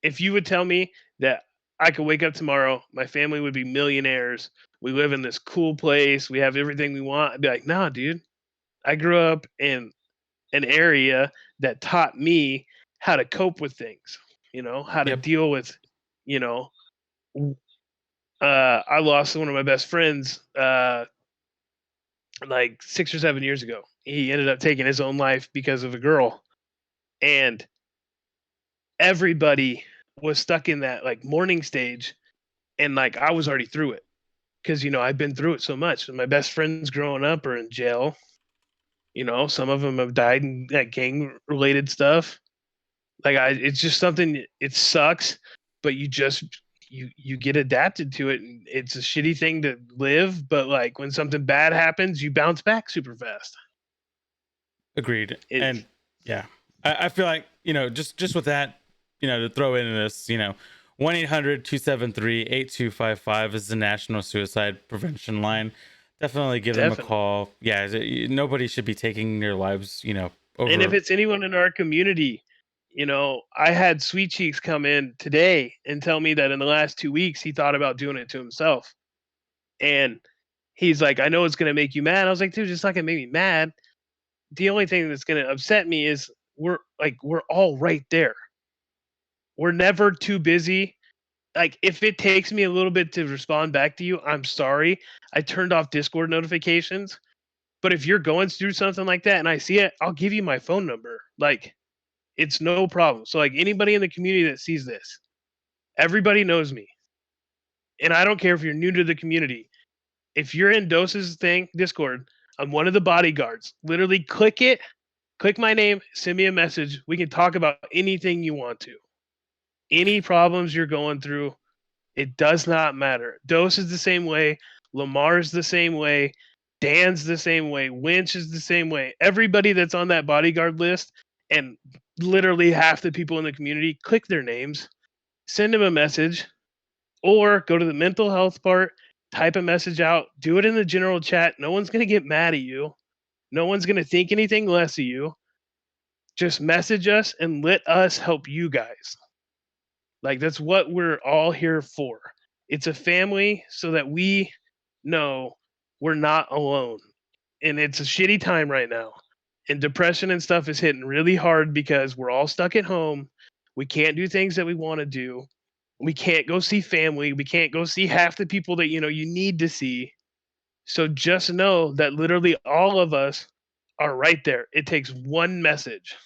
If you would tell me that I could wake up tomorrow, my family would be millionaires, we live in this cool place, we have everything we want, I'd be like, nah, dude. I grew up in an area that taught me how to cope with things, how to yep. deal with, you know, I lost one of my best friends like 6 or 7 years ago. He ended up taking his own life because of a girl. And everybody was stuck in that like mourning stage, and like I was already through it because I've been through it so much. And my best friends growing up are in jail. Some of them have died in like gang related stuff. Like it's just something. It sucks, but you get adapted to it, and it's a shitty thing to live. But like when something bad happens, you bounce back super fast. Agreed. It And yeah, I feel like, just with that, to throw in this, 1-800-273-8255 is the National Suicide Prevention Line. Definitely give them a definitely. call. Yeah, nobody should be taking their lives, And if over. it's anyone in our community, I had Sweet Cheeks come in today and tell me that in the last 2 weeks he thought about doing it to himself. And he's like, I know it's gonna make you mad. I was like, dude, it's not gonna make me mad. The only thing that's gonna upset me is we're all right there. We're never too busy. Like if it takes me a little bit to respond back to you, I'm sorry. I turned off Discord notifications. But if you're going through something like that and I see it, I'll give you my phone number. Like it's no problem. So like anybody in the community that sees this, everybody knows me. And I don't care if you're new to the community. If you're in Doses thing, Discord, I'm one of the bodyguards. Literally click it Click my name, send me a message. We can talk about anything you want to. Any problems you're going through, it does not matter. Dose is the same way. Lamar's the same way. Dan's the same way. Winch is the same way. Everybody that's on that bodyguard list, and literally half the people in the community, click their names, send them a message, or go to the mental health part, type a message out, do it in the general chat. No one's going to get mad at you. No one's going to think anything less of you. Just message us and let us help you guys. Like, that's what we're all here for. It's a family so that we know we're not alone. And it's a shitty time right now. And depression and stuff is hitting really hard because we're all stuck at home. We can't do things that we want to do. We can't go see family. We can't go see half the people that you need to see. So just know that literally all of us are right there. It takes one message.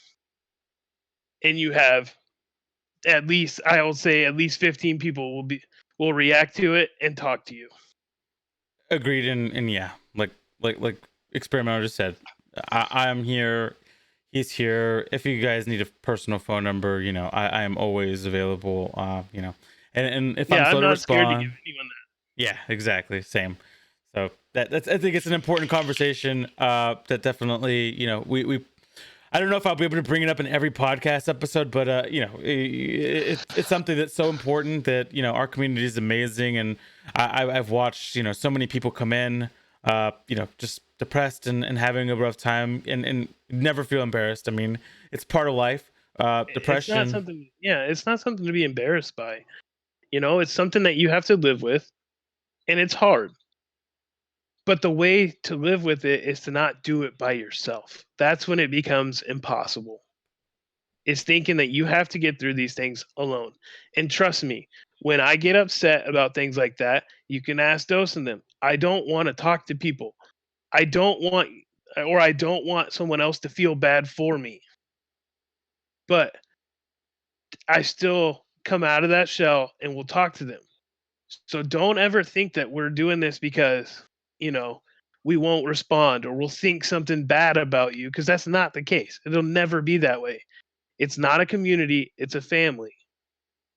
And you have at least, I will say, at least 15 people will react to it and talk to you. Agreed. And yeah, like Xspearimentl just said, I am here. He's here. If you guys need a personal phone number, I am always available. And if I'm slow I'm to not scared to respond, give anyone that. yeah, exactly, same. So that's I think it's an important conversation. That definitely, we I don't know if I'll be able to bring it up in every podcast episode, but it's something that's so important that our community is amazing, and I've watched so many people come in, just depressed and having a rough time, and never feel embarrassed. I mean, it's part of life. Depression. It's not something to be embarrassed by. It's something that you have to live with, and it's hard. But the way to live with it is to not do it by yourself. That's when it becomes impossible. Is thinking that you have to get through these things alone. And trust me, when I get upset about things like that, you can ask Dose and them. I don't want to talk to people. I don't want someone else to feel bad for me. But I still come out of that shell and will talk to them. So don't ever think that we're doing this because, we won't respond or we'll think something bad about you, because that's not the case. It'll never be that way. It's not a community, it's a family.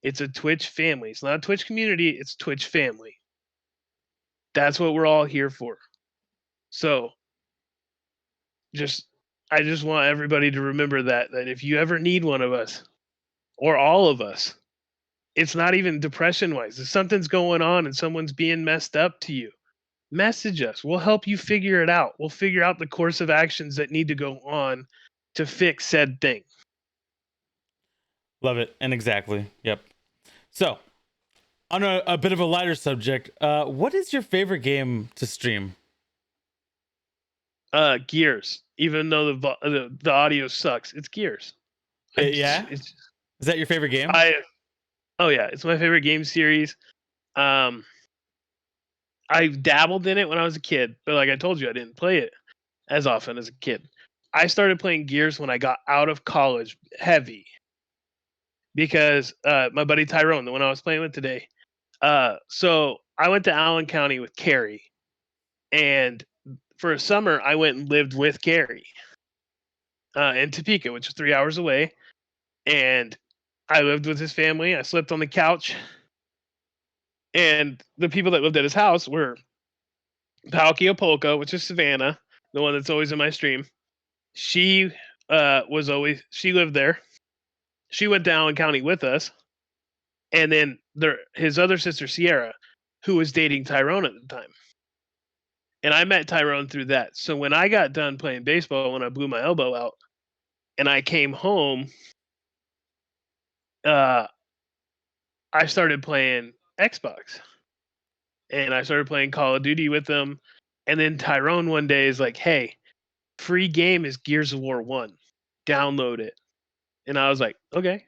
It's a Twitch family. It's not a Twitch community, it's Twitch family. That's what we're all here for. So I just want everybody to remember that if you ever need one of us or all of us, it's not even depression wise. If something's going on and someone's being messed up to you, message us. We'll help you figure it out. We'll figure out the course of actions that need to go on to fix said thing. Love it. And exactly. Yep. So, on a bit of a lighter subject, what is your favorite game to stream? Gears. Even though the audio sucks, it's Gears. Yeah. Is that your favorite game? Oh yeah, it's my favorite game series. I dabbled in it when I was a kid, but like I told you, I didn't play it as often as a kid. I started playing Gears when I got out of college heavy because my buddy Tyrone, the one I was playing with today. So I went to Allen County with Carrie, and for a summer I went and lived with Carrie in Topeka, which is 3 hours away, and I lived with his family. I slept on the couch, and the people that lived at his house were Palkia Polka, which is Savannah, the one that's always in my stream. She she lived there. She went to Allen County with us, and then his other sister Sierra, who was dating Tyrone at the time. And I met Tyrone through that. So when I got done playing baseball, when I blew my elbow out, and I came home, I started playing Xbox, and I started playing Call of Duty with them. And then Tyrone one day is like, "Hey, free game is Gears of War 1. Download it." And I was like, "Okay."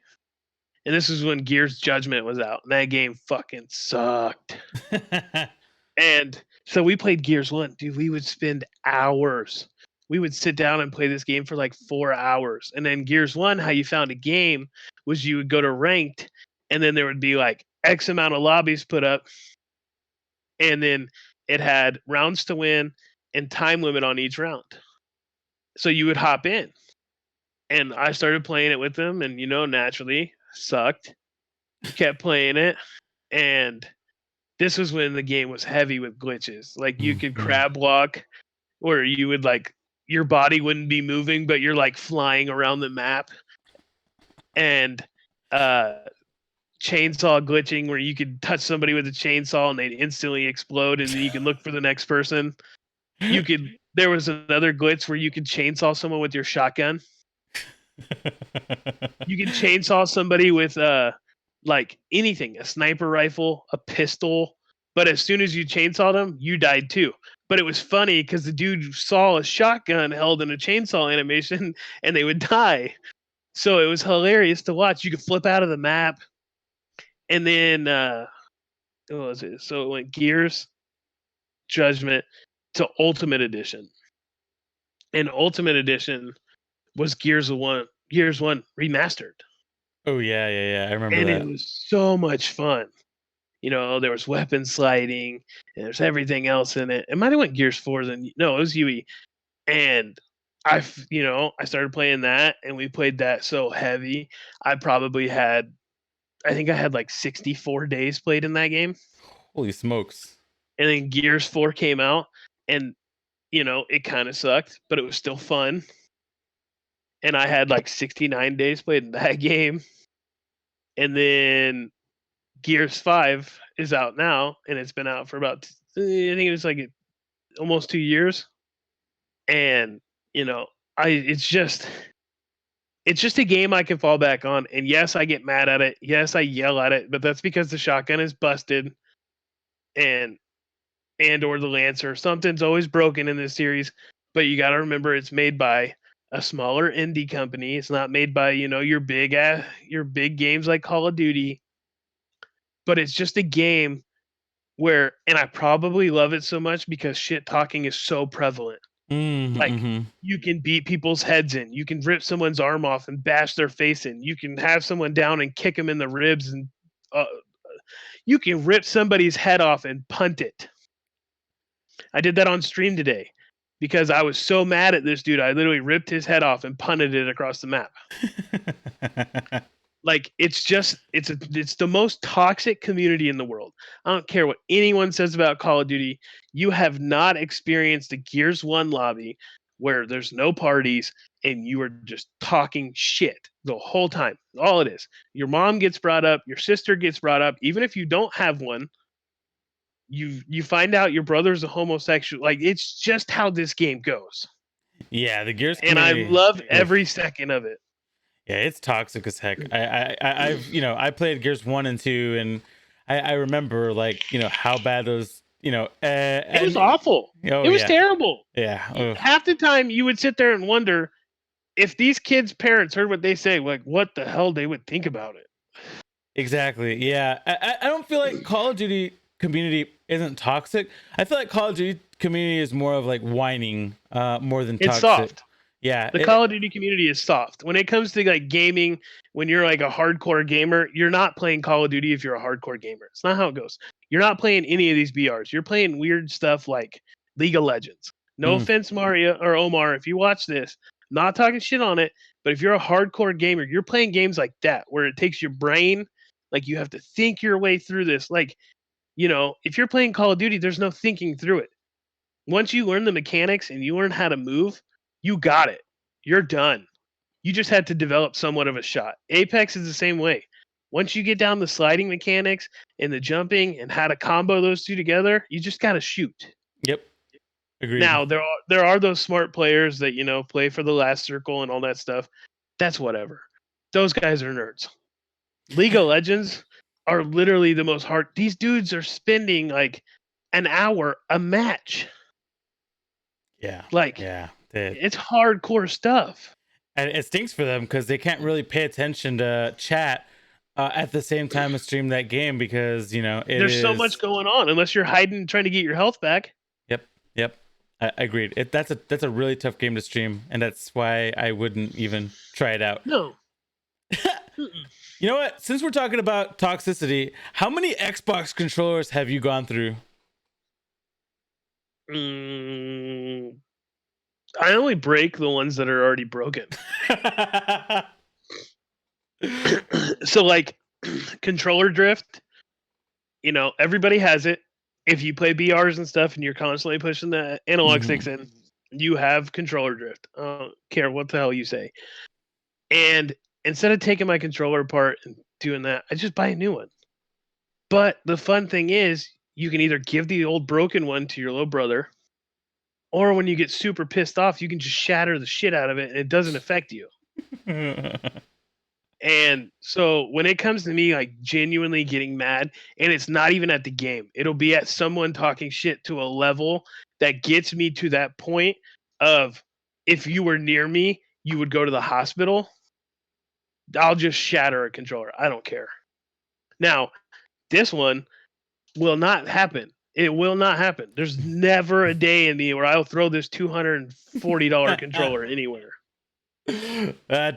And this is when Gears Judgment was out, and that game fucking sucked. And so we played Gears 1. Dude, we would spend hours. We would sit down and play this game for like 4 hours. And then Gears 1, how you found a game was you would go to ranked, and then there would be like X amount of lobbies put up. And then it had rounds to win and time limit on each round. So you would hop in. And I started playing it with them, and naturally sucked. Kept playing it, and this was when the game was heavy with glitches. Like you could Mhm. crab walk, where you would like your body wouldn't be moving, but you're like flying around the map, and uh, chainsaw glitching, where you could touch somebody with a chainsaw and they'd instantly explode, and then you can look for the next person. You could. There was another glitch where you could chainsaw someone with your shotgun. You can chainsaw somebody with like anything, a sniper rifle, a pistol, but as soon as you chainsaw them, you died too. But it was funny because the dude saw a shotgun held in a chainsaw animation and they would die. So it was hilarious to watch. You could flip out of the map, and then what was it? So it went Gears, Judgment to Ultimate Edition. And Ultimate Edition was Gears 1 remastered. Oh yeah, yeah, yeah. I remember And it that. was so much fun. There was weapon sliding and there's everything else in it. It might have went Gears 4 then. No, it was UE. And I started playing that and we played that so heavy. I think I had like 64 days played in that game. Holy smokes. And then Gears 4 came out and it kind of sucked, but it was still fun. And I had like 69 days played in that game. And then Gears 5 is out now, and it's been out for about I think it was like almost 2 years. And you know, I it's just a game I can fall back on. And yes, I get mad at it. Yes, I yell at it, but that's because the shotgun is busted and or the Lancer. Something's always broken in this series. But you got to remember, it's made by a smaller indie company. It's not made by your big games like Call of Duty. But it's just a game where, and I probably love it so much because shit talking is so prevalent. Like, Mm-hmm. you can beat people's heads in, you can rip someone's arm off and bash their face in, you can have someone down and kick them in the ribs, and uh, you can rip somebody's head off and punt it. I did that on stream today because I was so mad at this dude. I literally ripped his head off and punted it across the map. Like, it's the most toxic community in the world. I don't care what anyone says about Call of Duty. You have not experienced a Gears 1 lobby where there's no parties and you are just talking shit the whole time. All it is. Your mom gets brought up, your sister gets brought up, even if you don't have one. You find out your brother's a homosexual. Like, it's just how this game goes. Yeah, the Gears And I community. love every Oof. second of it. Yeah, it's toxic as heck. I've I played Gears 1 and 2, and I remember, like, how bad those, It was and awful. oh It was yeah, terrible. yeah. Ugh. Half the time you would sit there and wonder if these kids' parents heard what they say, like what the hell they would think about it. Exactly. Yeah. I don't feel like Call of Duty community isn't toxic. I feel like Call of Duty community is more of like whining, more than It's toxic. soft. Yeah. The Call of Duty community is soft. When it comes to like gaming, when you're like a hardcore gamer, you're not playing Call of Duty if you're a hardcore gamer. It's not how it goes. You're not playing any of these BRs. You're playing weird stuff like League of Legends. No Mm, offense, Mario or Omar, if you watch this, not talking shit on it, but if you're a hardcore gamer, you're playing games like that where it takes your brain, like you have to think your way through this. Like, if you're playing Call of Duty, there's no thinking through it. Once you learn the mechanics and you learn how to move, you got it. You're done. You just had to develop somewhat of a shot. Apex is the same way. Once you get down the sliding mechanics and the jumping and how to combo those two together, you just got to shoot. yep. Agreed. Now, there are those smart players that, play for the last circle and all that stuff. That's whatever. Those guys are nerds. League of Legends are literally the most hard. These dudes are spending like an hour a match. Yeah. Like, Yeah. it's hardcore stuff. And it stinks for them because they can't really pay attention to chat at the same time as stream that game, because There's so much going on unless you're hiding trying to get your health back. Yep. Yep. I agreed. That's a really tough game to stream, and that's why I wouldn't even try it out. No. You know what? Since we're talking about toxicity, how many Xbox controllers have you gone through? I only break the ones that are already broken. So like controller drift, everybody has it. If you play BRs and stuff and you're constantly pushing the analog sticks in, you have controller drift. I don't care what the hell you say. And instead of taking my controller apart and doing that, I just buy a new one. But the fun thing is, you can either give the old broken one to your little brother, or when you get super pissed off, you can just shatter the shit out of it and it doesn't affect you. And so when it comes to me like genuinely getting mad, and it's not even at the game, it'll be at someone talking shit to a level that gets me to that point of, if you were near me, you would go to the hospital. I'll just shatter a controller. I don't care. Now, this one will not happen. It will not happen. There's never a day in me where I'll throw this $240 controller anywhere.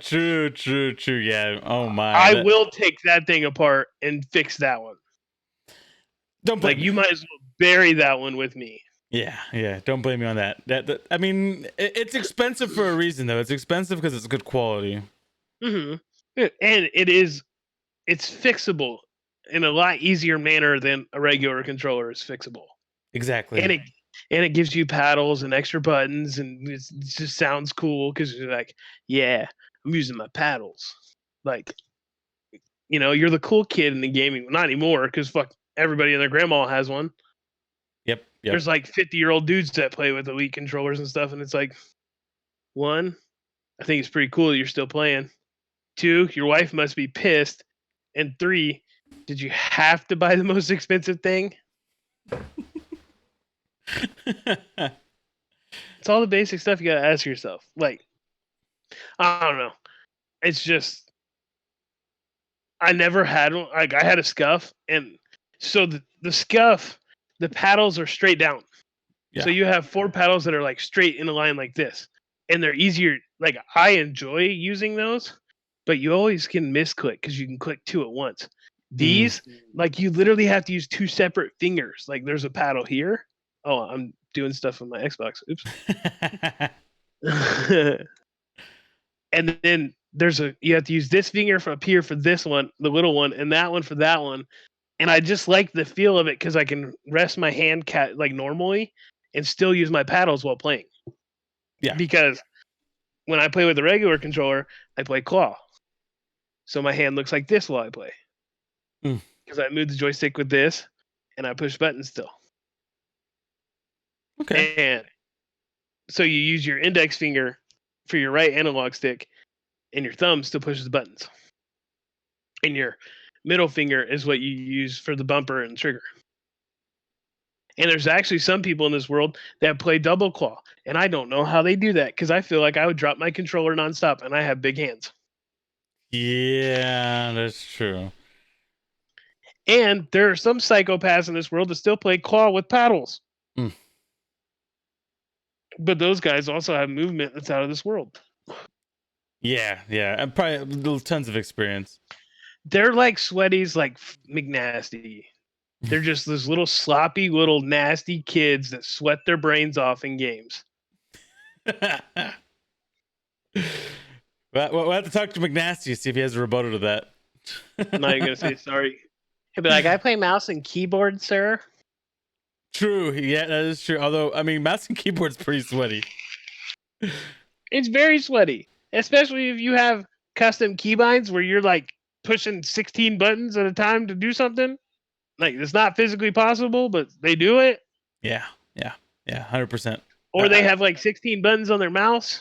True. Yeah. Oh my. I will take that thing apart and fix that one. Don't blame me. You might as well bury that one with me. Yeah. Don't blame me on that. I mean, it's expensive for a reason, though. It's expensive because it's good quality. Mm-hmm. And it's fixable in a lot easier manner than a regular controller is fixable. Exactly. And it gives you paddles and extra buttons, and it just sounds cool because you're like, yeah, I'm using my paddles. Like, you're the cool kid in the gaming. Not anymore, because fuck, everybody and their grandma has one. Yep. There's like 50-year-old dudes that play with Elite controllers and stuff, and it's like, one, I think it's pretty cool that you're still playing. Two, your wife must be pissed. And three, did you have to buy the most expensive thing? It's all the basic stuff you gotta ask yourself. Like, I don't know. It's just, I never had one. Like, I had a scuff, and so the scuff, the paddles are straight down. Yeah. So you have 4 paddles that are like straight in a line like this, and they're easier. Like, I enjoy using those, but you always can misclick because you can click 2 at once. These, like, you literally have to use 2 separate fingers. Like, there's a paddle here. Oh, I'm doing stuff on my Xbox. Oops. And then you have to use this finger up here for this one, the little one, and that one for that one. And I just like the feel of it because I can rest my hand like normally and still use my paddles while playing. Yeah. Because when I play with a regular controller, I play claw. So my hand looks like this while I play. Because I move the joystick with this, and I push buttons still. Okay. And so you use your index finger for your right analog stick, and your thumb still pushes the buttons. And your middle finger is what you use for the bumper and trigger. And there's actually some people in this world that play double claw. And I don't know how they do that, because I feel like I would drop my controller nonstop, and I have big hands. Yeah, that's true. And there are some psychopaths in this world that still play claw with paddles. But those guys also have movement that's out of this world. Yeah. And probably tons of experience. They're like sweaties, like McNasty. They're just those little sloppy, little nasty kids that sweat their brains off in games. We'll have to talk to McNasty, see if he has a rebuttal to that. I'm not even going to say sorry. He'll be like, I play mouse and keyboard, sir. True. Yeah, that is true. Although, I mean, mouse and keyboard's pretty sweaty. It's very sweaty. Especially if you have custom keybinds where you're like pushing 16 buttons at a time to do something. Like, it's not physically possible, but they do it. Yeah, 100%. Or they have like 16 buttons on their mouse.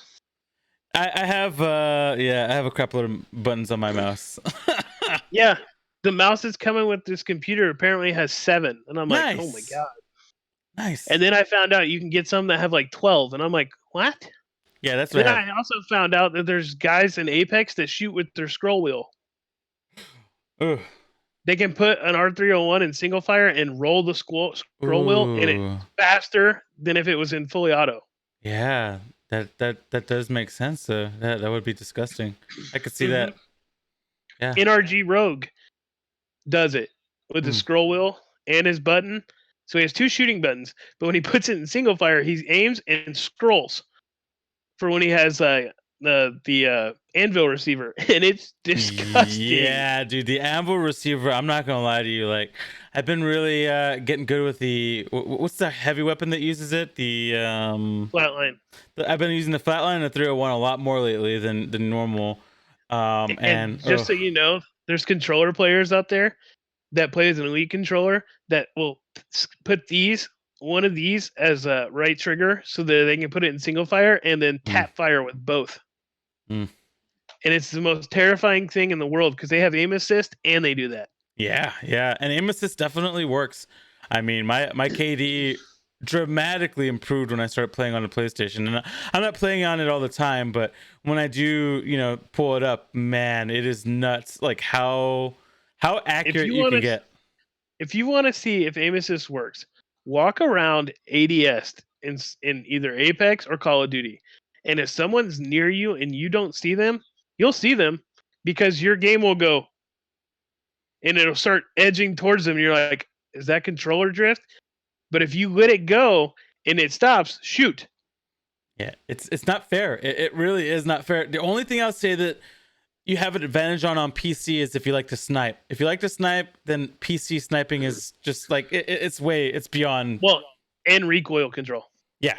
I have I have a crap load of buttons on my mouse. Yeah, the mouse that's coming with this computer apparently has 7, and I'm like, oh my god, nice. And then I found out you can get some that have like 12, and I'm like, what? Yeah, that's what. Then I also found out that there's guys in Apex that shoot with their scroll wheel. Ugh. They can put an R301 in single fire and roll the scroll wheel, and it's faster than if it was in fully auto. Yeah, that does make sense. That would be disgusting. I could see that. Yeah. NRG Rogue does it with the scroll wheel and his button. So he has 2 shooting buttons, but when he puts it in single fire, he aims and scrolls. for when he has the anvil receiver, and it's disgusting. Yeah, dude, the Anvil receiver. I'm not gonna lie to you. Like, I've been really getting good with the what's the heavy weapon that uses it? Flatline. I've been using the flatline and the 301 a lot more lately than normal. And And just so you know, there's controller players out there that play as an elite controller that will put one of these as a right trigger so that they can put it in single fire and then tap fire with both. Mm. And it's the most terrifying thing in the world because they have aim assist and they do that. Yeah, and aim assist definitely works. I mean, my KD dramatically improved when I started playing on the PlayStation, and I'm not playing on it all the time, but when I do, pull it up, man, it is nuts. Like how accurate you can get. If you want to see if aim assist works, walk around ADS in either Apex or Call of Duty, and if someone's near you and you don't see them, you'll see them because your game will go and it'll start edging towards them. You're like, is that controller drift? But if you let it go and it stops, shoot. Yeah, it's not fair. It really is not fair. The only thing I'll say that you have an advantage on PC is if you like to snipe. If you like to snipe, then PC sniping is just like it's beyond. Well, and recoil control. Yeah,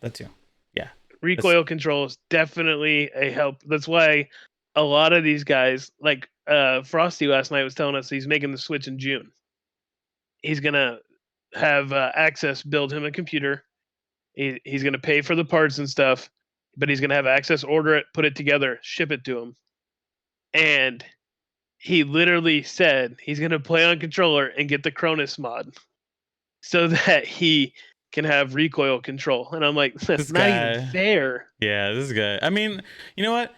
that too. Yeah, recoil control is definitely a help. That's why a lot of these guys, like Frosty last night was telling us he's making the switch in June. He's gonna have Access build him a computer. He's gonna pay for the parts and stuff, but he's gonna have Access order it, put it together, ship it to him. And he literally said he's gonna play on controller and get the Cronus mod so that he can have recoil control. And I'm like, that's not even fair. Yeah, this guy. I mean, you know what?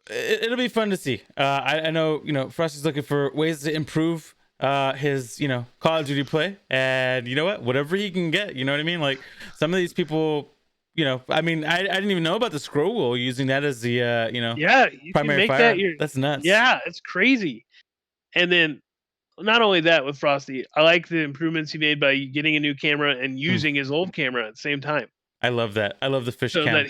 It'll be fun to see. I know, Frosty's looking for ways to improve his, Call of Duty play. And you know what? Whatever he can get, you know what I mean? Like some of these people, I mean, I didn't even know about the scroll wheel using that as the, yeah, you primary can make fire. that That's nuts. Yeah, it's crazy. And then not only that with Frosty, I like the improvements he made by getting a new camera and using his old camera at the same time. I love that. I love the fish cam. That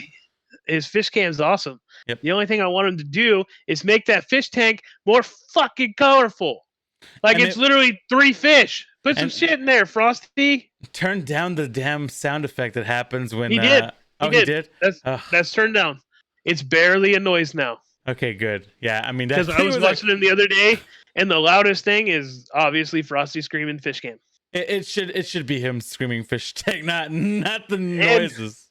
his fish cam is awesome. Yep. The only thing I want him to do is make that fish tank more fucking colorful. Like it's literally 3 fish. Put some shit in there, Frosty. Turn down the damn sound effect that happens when he did. He did. That's turned down. It's barely a noise now. Okay, good. Yeah, I mean, because I was watching him the other day, and the loudest thing is obviously Frosty screaming fish cam. It should be him screaming fish tank, not the noises.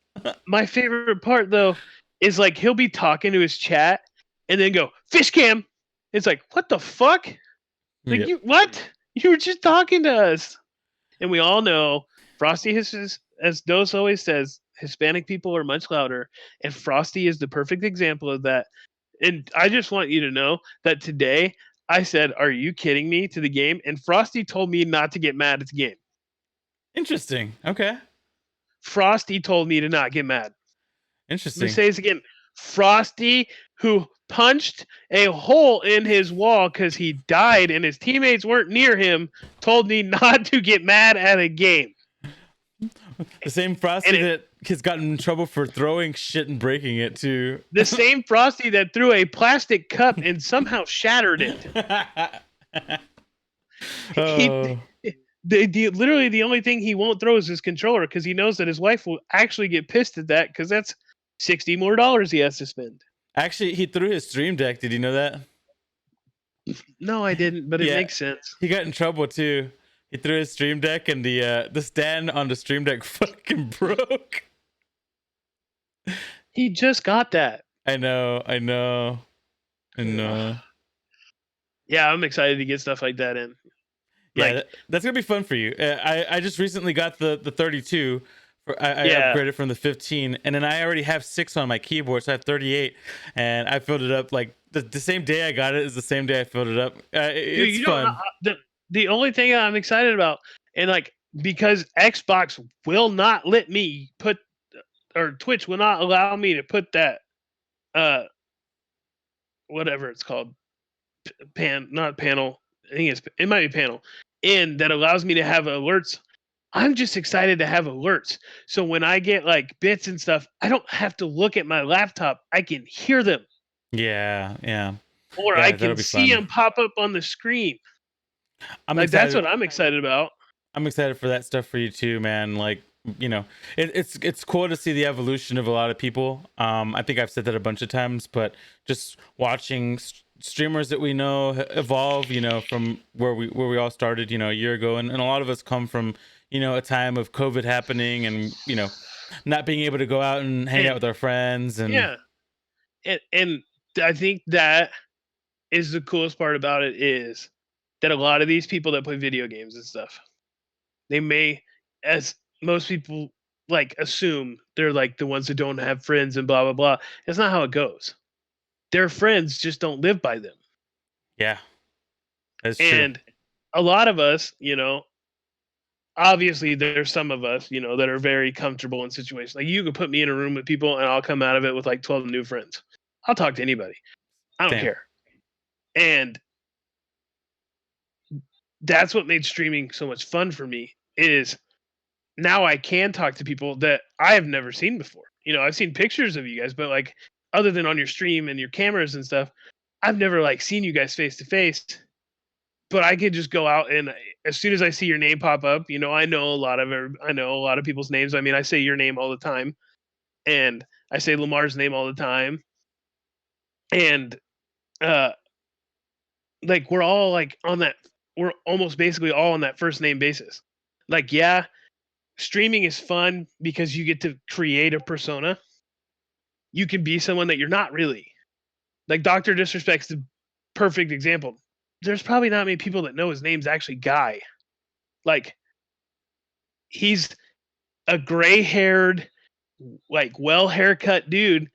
My favorite part though is like he'll be talking to his chat and then go fish cam. It's like, what the fuck? Like what? You were just talking to us. And we all know Frosty is, as Dos always says, Hispanic people are much louder, and Frosty is the perfect example of that. And I just want you to know that today I said, "Are you kidding me?" to the game, and Frosty told me not to get mad at the game. Interesting. Okay. Frosty told me to not get mad. Interesting. Let me say this again. Frosty, who punched a hole in his wall because he died and his teammates weren't near him, told me not to get mad at a game. The same Frosty that has gotten in trouble for throwing shit and breaking it too. The same Frosty that threw a plastic cup and somehow shattered it. Literally the only thing he won't throw is his controller because he knows that his wife will actually get pissed at that because that's $60 more he has to spend. Actually, he threw his Stream Deck. Did you know that? No, I didn't, but it makes sense. He got in trouble too. He threw his Stream Deck and the stand on the Stream Deck fucking broke. He just got that. I know. Yeah, I'm excited to get stuff like that in. Yeah, that's gonna be fun for you. I just recently got the 32. I upgraded from the 15, and then I already have 6 on my keyboard, so I have 38, and I filled it up like the same day I got it is the same day I filled it up. It's fun. The only thing I'm excited about, and like because Xbox will not let me put, or Twitch will not allow me to put that, whatever it's called, not panel. I think it might be panel in that allows me to have alerts. I'm just excited to have alerts. So when I get like bits and stuff, I don't have to look at my laptop. I can hear them, Yeah, yeah, or I yeah. That'll can be see fun. them pop up on the screen. I'm Like that's excited. what I'm excited about. I'm excited for that stuff for you too, man. Like, you know, it's cool to see the evolution of a lot of people. I think I've said that a bunch of times, but just watching streamers that we know evolve, you know, from where we all started, you know, a year ago, and a lot of us come from, you know, a time of COVID happening, and you know, not being able to go out and hang out And with our friends, and yeah, and I think that is the coolest part about it is that a lot of these people that play video games and stuff, they may, as most people like assume, they're like the ones that don't have friends and blah blah blah. That's not how it goes. Their friends just don't live by them. yeah, that's true. And a lot of us, obviously there's some of us, that are very comfortable in situations. Like you could put me in a room with people and I'll come out of it with like 12 new friends. I'll talk to anybody. I don't Same. care. And that's what made streaming so much fun for me is now I can talk to people that I have never seen before. I've seen pictures of you guys, but like other than on your stream and your cameras and stuff, I've never like seen you guys face to face. But I could just go out and as soon as I see your name pop up, I know a lot of people's names. I mean, I say your name all the time, and I say Lamar's name all the time, and uh, like we're all like on that. We're almost basically all on that first name basis. Like, yeah, streaming is fun because you get to create a persona. You can be someone that you're not really. Like Doctor Disrespect's the perfect example. There's probably not many people that know his name's actually Guy. Like he's a gray-haired, like well haircut dude.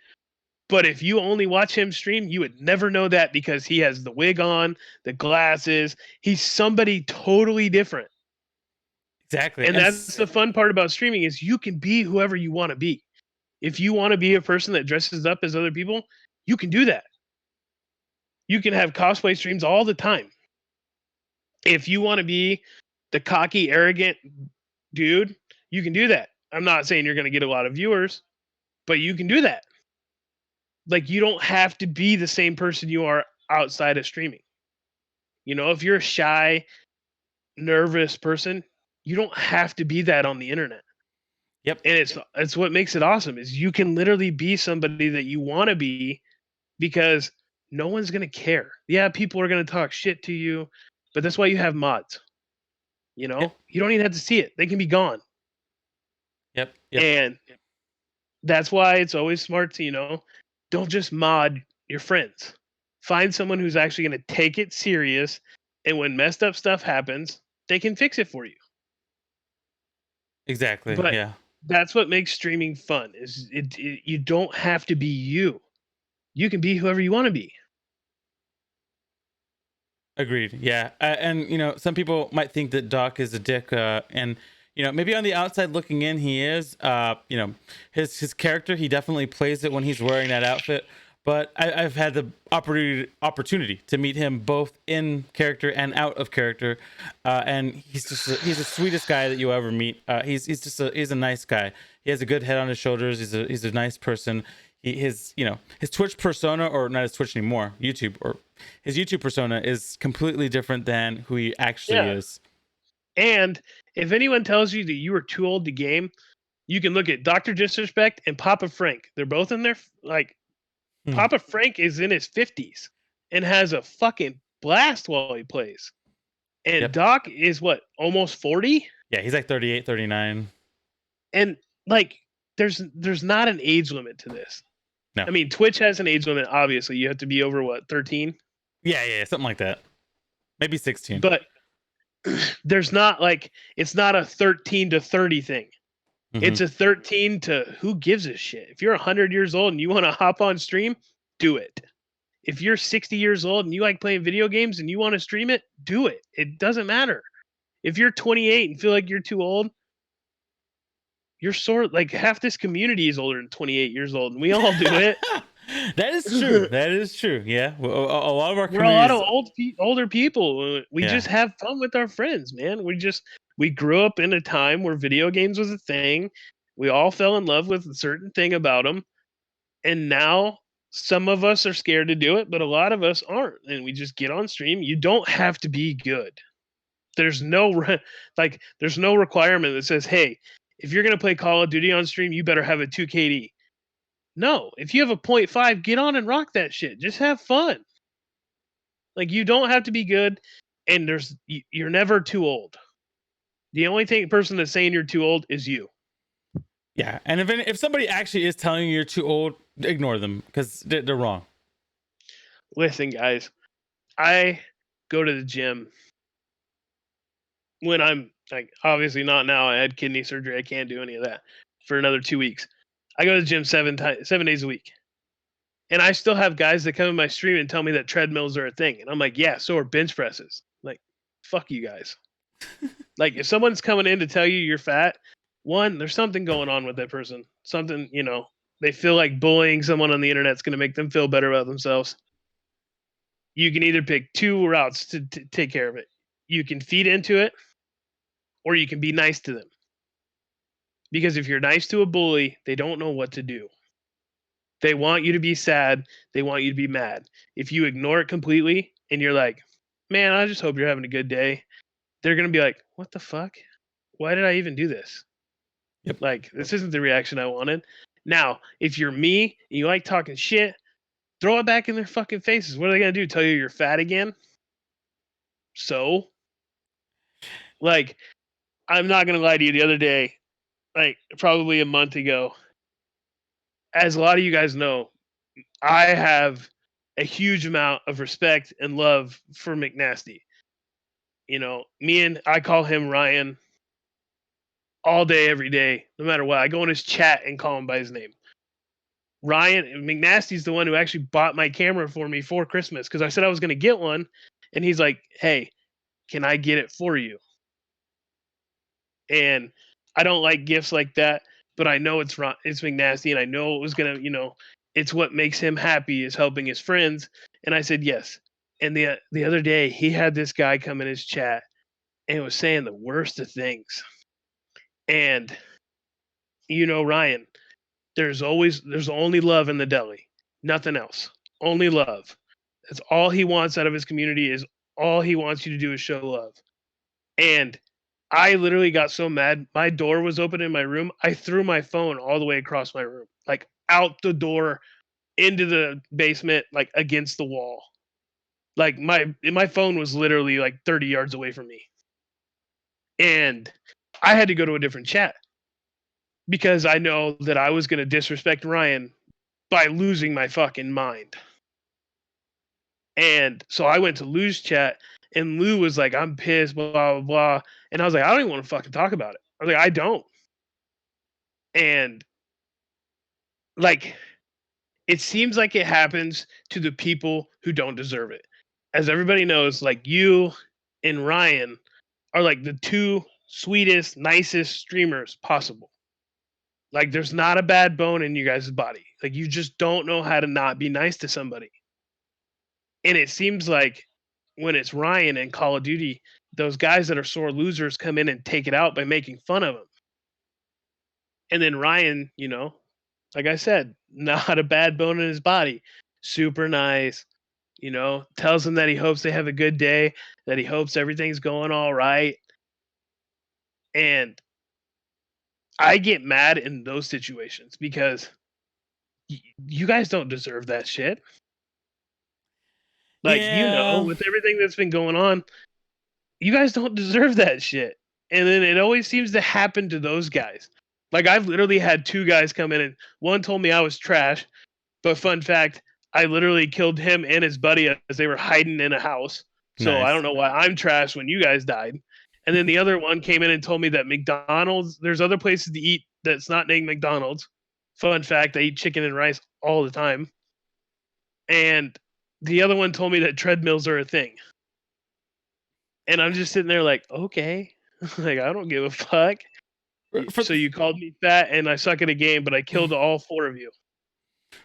But if you only watch him stream, you would never know that because he has the wig on, the glasses. He's somebody totally different. Exactly. And And that's the fun part about streaming is you can be whoever you want to be. If you want to be a person that dresses up as other people, you can do that. You can have cosplay streams all the time. If you want to be the cocky, arrogant dude, you can do that. I'm not saying you're going to get a lot of viewers, but you can do that. Like you don't have to be the same person you are outside of streaming. If you're a shy, nervous person, you don't have to be that on the internet. yep, And it's what makes it awesome is you can literally be somebody that you want to be because no one's going to care. Yeah, people are going to talk shit to you, but that's why you have mods. You yeah, don't even have to see it. They can be gone. yep, yep. And that's why it's always smart to, don't just mod your friends. Find someone who's actually going to take it serious. And when messed up stuff happens, they can fix it for you. Exactly. But Yeah. that's what makes streaming fun is you don't have to be you. You can be whoever you want to be. Agreed. Yeah. And you know, some people might think that Doc is a dick, and you know, maybe on the outside looking in, he is. You know, his character, he definitely plays it when he's wearing that outfit. But I've had the opportunity to meet him both in character and out of character, and he's the sweetest guy that you'll ever meet. He's a nice guy. He has a good head on his shoulders. He's a nice person. His you know his Twitch persona, or not his Twitch anymore, YouTube, or his YouTube persona is completely different than who he actually Yeah. is. And if anyone tells you that you are too old to game, you can look at Dr. Disrespect and Papa Frank. They're both in their like Hmm. Papa Frank is in his 50s and has a fucking blast while he plays. And Yep. Doc is what, almost 40? Yeah, he's like 38, 39. And like there's not an age limit to this. No. I mean, Twitch has an age limit, obviously. You have to be over what, 13? Yeah, something like that. Maybe 16. But there's not like it's not a 13 to 30 thing. Mhm. It's a 13 to who gives a shit. If you're 100 years old and you want to hop on stream, do it. If you're 60 years old and you like playing video games and you want to stream it, do it. It doesn't matter. If you're 28 and feel like you're too old, you're sort of like half this community is older than 28 years old, and we all do it. That is true. That is true. Yeah, well, a lot of our We're a lot of communities. older people. We Yeah. just have fun with our friends, man. We We grew up in a time where video games was a thing. We all fell in love with a certain thing about them, and now some of us are scared to do it, but a lot of us aren't, and we just get on stream. You don't have to be good. There's no there's no requirement that says, "Hey, if you're gonna play Call of Duty on stream, you better have a 2 KD." No, if you have a .5, get on and rock that shit. Just have fun. Like, you don't have to be good, and you're never too old. The only person that's saying you're too old is you. Yeah, and if somebody actually is telling you you're too old, ignore them because they're wrong. Listen, guys, I go to the gym when I'm like, obviously not now. I had kidney surgery. I can't do any of that for another 2 weeks. I go to the gym 7 days a week. And I still have guys that come in my stream and tell me that treadmills are a thing. And I'm like, yeah, so are bench presses. Like, fuck you guys. Like, if someone's coming in to tell you you're fat, one, there's something going on with that person. Something, they feel like bullying someone on the internet is going to make them feel better about themselves. You can either pick two routes to take care of it. You can feed into it, or you can be nice to them. Because if you're nice to a bully, they don't know what to do. They want you to be sad. They want you to be mad. If you ignore it completely and you're like, man, I just hope you're having a good day, they're going to be like, what the fuck? Why did I even do this? Yep. Like, this isn't the reaction I wanted. Now, if you're me and you like talking shit, throw it back in their fucking faces. What are they going to do? Tell you you're fat again? So, like, I'm not going to lie to you. The other day, like probably a month ago, as a lot of you guys know, I have a huge amount of respect and love for McNasty. I call him Ryan all day, every day, no matter what. I go in his chat and call him by his name. Ryan McNasty's the one who actually bought my camera for me for Christmas because I said I was going to get one. And he's like, hey, can I get it for you? And I don't like gifts like that, but I know it's McNasty, and I know it was going to, it's what makes him happy is helping his friends. And I said, yes. And the other day he had this guy come in his chat and was saying the worst of things. And Ryan, there's only love in the deli. Nothing else. Only love. That's all he wants out of his community is all he wants you to do is show love. And I literally got so mad. My door was open in my room. I threw my phone all the way across my room, like out the door into the basement, like against the wall. Like my phone was literally like 30 yards away from me. And I had to go to a different chat because I know that I was going to disrespect Ryan by losing my fucking mind. And so I went to Lou's chat, and Lou was like, I'm pissed, blah, blah, blah. And I was like, I don't even want to fucking talk about it. I was like, I don't. And like, it seems like it happens to the people who don't deserve it. As everybody knows, like, you and Ryan are like the two sweetest, nicest streamers possible. Like, there's not a bad bone in you guys' body. Like, you just don't know how to not be nice to somebody. And it seems like when it's Ryan and Call of Duty, those guys that are sore losers come in and take it out by making fun of him. And then Ryan, like I said, not a bad bone in his body. Super nice. Tells them that he hopes they have a good day, that he hopes everything's going all right. And I get mad in those situations because you guys don't deserve that shit. Like, Yeah. with everything that's been going on, you guys don't deserve that shit. And then it always seems to happen to those guys. Like, I've literally had two guys come in, and one told me I was trash. But fun fact, I literally killed him and his buddy as they were hiding in a house. So I Nice. don't know why I'm trash when you guys died. And then the other one came in and told me that McDonald's, there's other places to eat that's not named McDonald's. Fun fact, I eat chicken and rice all the time. And the other one told me that treadmills are a thing. And I'm just sitting there like, okay. Like, I don't give a fuck. So you called me fat and I suck at a game, but I killed all four of you.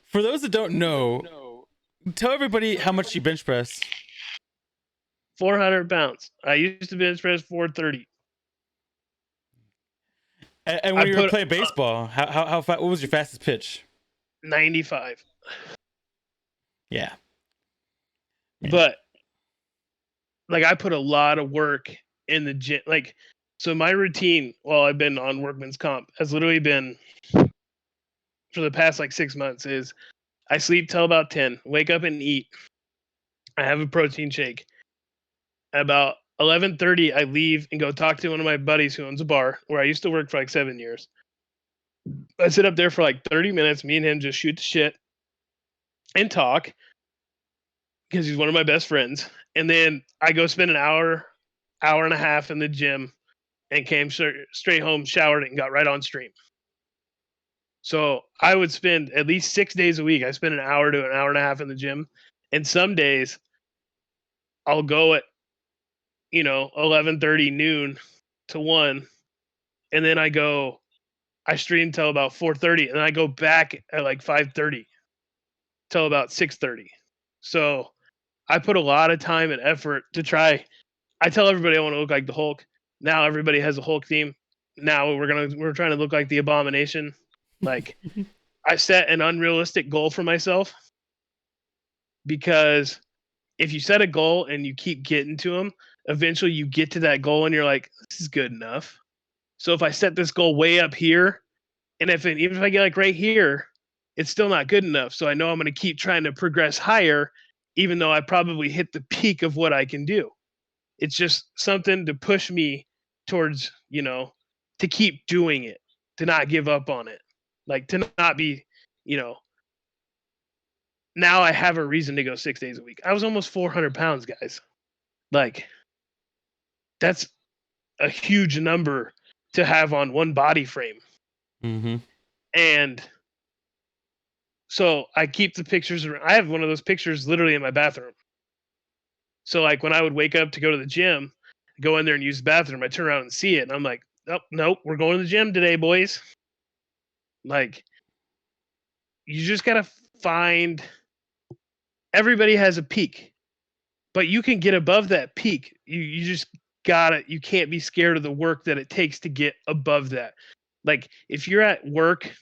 For those that don't know, tell everybody how much you bench press. 400 pounds. I used to bench press 430. And I when you were put playing baseball, what was your fastest pitch? 95. Yeah. Yeah. But like I put a lot of work in the gym. Like, so my routine while I've been on workman's comp has literally been for the past like 6 months is I sleep till about 10, wake up and eat. I have a protein shake. At about 11:30, I leave and go talk to one of my buddies who owns a bar where I used to work for like 7 years. I sit up there for like 30 minutes. Me and him just shoot the shit and talk because he's one of my best friends. And then I go spend an hour and a half in the gym and came straight home, showered, and got right on stream. So I would spend at least 6 days a week. I spend an hour to an hour and a half in the gym. And some days I'll go at 11:30 noon to 1, and then I stream till about 4:30, and then I go back at like 5:30 till about 6:30. So I put a lot of time and effort to try. I tell everybody I want to look like the Hulk. Now everybody has a Hulk theme. Now we're trying to look like the Abomination. Like, I set an unrealistic goal for myself because if you set a goal and you keep getting to them, eventually you get to that goal and you're like, this is good enough. So if I set this goal way up here, and even if I get like right here, it's still not good enough. So I know I'm going to keep trying to progress higher, even though I probably hit the peak of what I can do. It's just something to push me towards, to keep doing it, to not give up on it, like to not be, you know, now I have a reason to go 6 days a week. I was almost 400 pounds, guys. Like, that's a huge number to have on one body frame. Mm-hmm. And so I keep the pictures. I have one of those pictures literally in my bathroom. So like when I would wake up to go to the gym, go in there and use the bathroom, I turn around and see it, and I'm like, oh nope, we're going to the gym today, boys. Like, you just gotta find. Everybody has a peak, but you can get above that peak. You just gotta. You can't be scared of the work that it takes to get above that. Like, if you're at work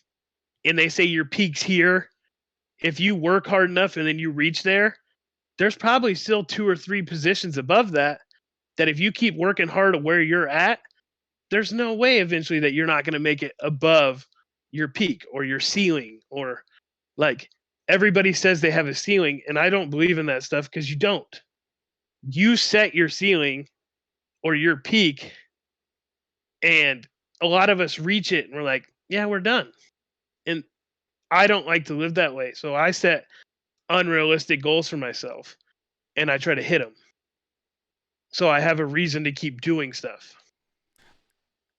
and they say your peak's here, if you work hard enough and then you reach there, there's probably still 2 or 3 positions above that, that if you keep working hard at where you're at, there's no way eventually that you're not going to make it above your peak or your ceiling. Or like, everybody says they have a ceiling, and I don't believe in that stuff because you don't. You set your ceiling or your peak, and a lot of us reach it and we're like, yeah, we're done. And I don't like to live that way. So I set unrealistic goals for myself and I try to hit them. So I have a reason to keep doing stuff.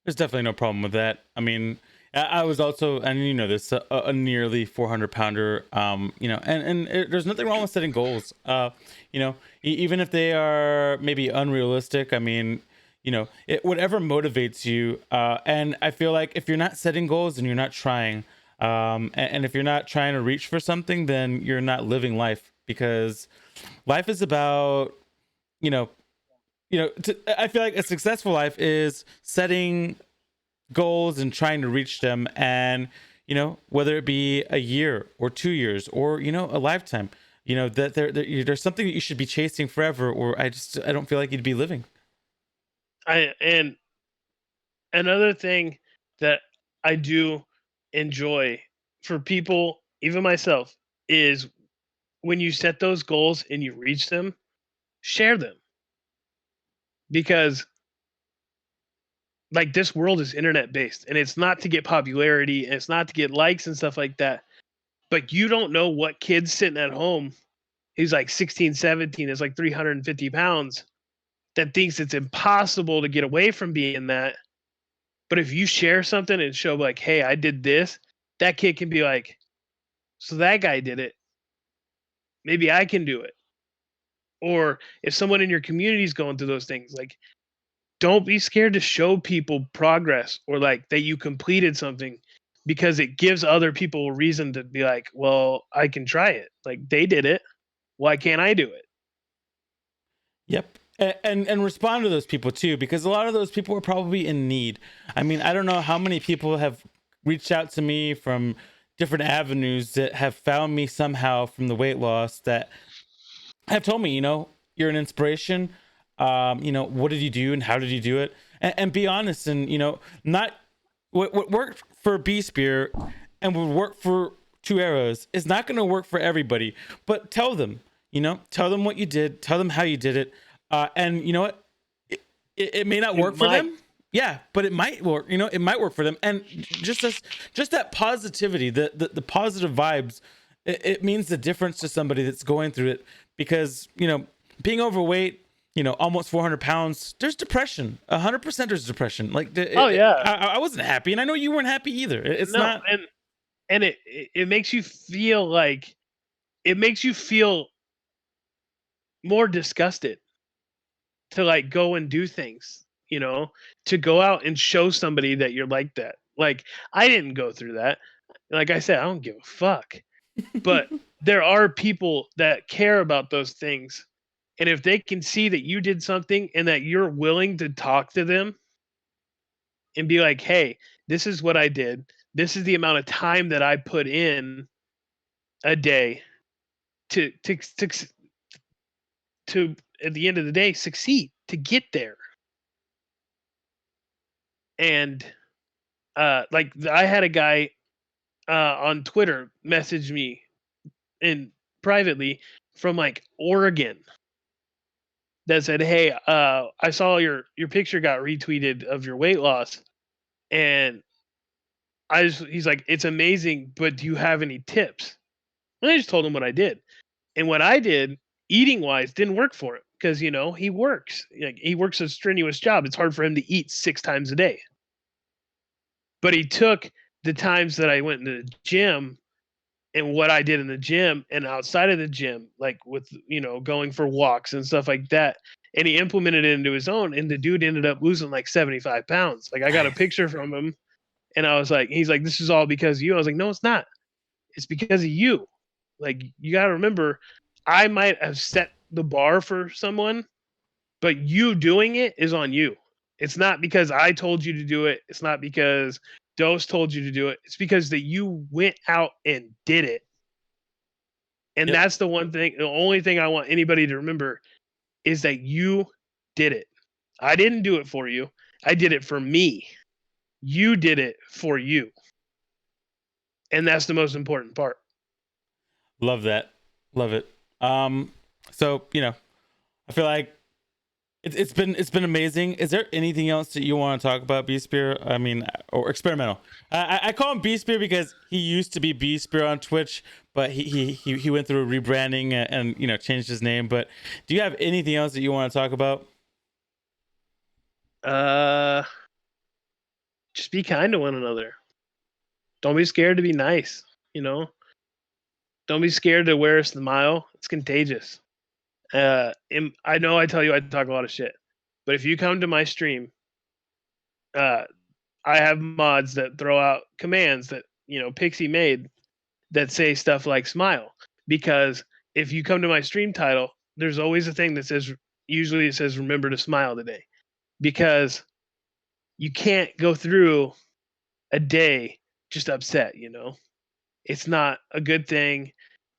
There's definitely no problem with that. I mean, I was also, and you know this, a nearly 400 pounder. There's nothing wrong with setting goals. Even if they are maybe unrealistic. I mean, whatever motivates you. And I feel like if you're not setting goals and you're not trying, and if you're not trying to reach for something, then you're not living life, because life is about, you know, I feel like a successful life is setting goals and trying to reach them, and whether it be a year or 2 years or a lifetime, that there's something that you should be chasing forever, or I don't feel like you'd be living. And another thing that I do enjoy for people, even myself, is when you set those goals and you reach them, share them. Because like, this world is internet based, and it's not to get popularity, and it's not to get likes and stuff like that. But you don't know what kid's sitting at home, he's like 16, 17, is like 350 pounds, that thinks it's impossible to get away from being that. But if you share something and show like, hey, I did this, that kid can be like, so that guy did it, maybe I can do it. Or if someone in your community is going through those things, like, don't be scared to show people progress or like that you completed something, because it gives other people a reason to be like, well, I can try it. Like, they did it. Why can't I do it? Yep. And respond to those people too, because a lot of those people are probably in need. I mean, I don't know how many people have reached out to me from different avenues that have found me somehow from the weight loss, that have told me, you're an inspiration. What did you do and how did you do it? And be honest, and not what worked for B Spear and would work for Two Arrows is not going to work for everybody. But tell them what you did, tell them how you did it, and you know what, it may not work for them. Yeah, but it might work. It might work for them. And just that positivity, the positive vibes, it means the difference to somebody that's going through it. Because being overweight, almost 400 pounds, there's depression. 100% there's depression. Like, Oh yeah, I wasn't happy, and I know you weren't happy either. It's no, not. and it makes you feel like, it makes you feel more disgusted to like go and do things, to go out and show somebody that you're like that. Like, I didn't go through that. Like I said, I don't give a fuck. But there are people that care about those things. And if they can see that you did something and that you're willing to talk to them and be like, "Hey, this is what I did. This is the amount of time that I put in a day to at the end of the day succeed, to get there." And like I had a guy on Twitter message me in privately from like Oregon that said, "Hey, I saw your picture got retweeted of your weight loss, and he's like, it's amazing, but do you have any tips?" And I just told him what I did, and what I did eating wise didn't work for him because he works, like he works a strenuous job. It's hard for him to eat 6 times a day, but he took the times that I went into the gym and what I did in the gym and outside of the gym, like with going for walks and stuff like that. And he implemented it into his own, and the dude ended up losing like 75 pounds. Like, I got a picture from him, and I was like, he's like, "This is all because of you." I was like, "No, it's not. It's because of you." Like, you got to remember, I might have set the bar for someone, but you doing it is on you. It's not because I told you to do it. It's not because Dose told you to do it. It's because that you went out and did it. And Yep. that's the only thing I want anybody to remember is that you did it. I didn't do it for you. I did it for me. You did it for you. And that's the most important part. Love that. Love it. So I feel like it's been amazing. Is there anything else that you want to talk about, B Spear? I mean, or Xspearimentl? I call him B Spear because he used to be B Spear on Twitch, but he went through a rebranding and changed his name. But do you have anything else that you want to talk about? Just be kind to one another. Don't be scared to be nice, Don't be scared to wear a smile. It's contagious. I know I tell you I talk a lot of shit, but if you come to my stream, I have mods that throw out commands that Pixie made that say stuff like "smile," because if you come to my stream title, there's always a thing that says, usually it says "remember to smile today," because you can't go through a day just upset. It's not a good thing.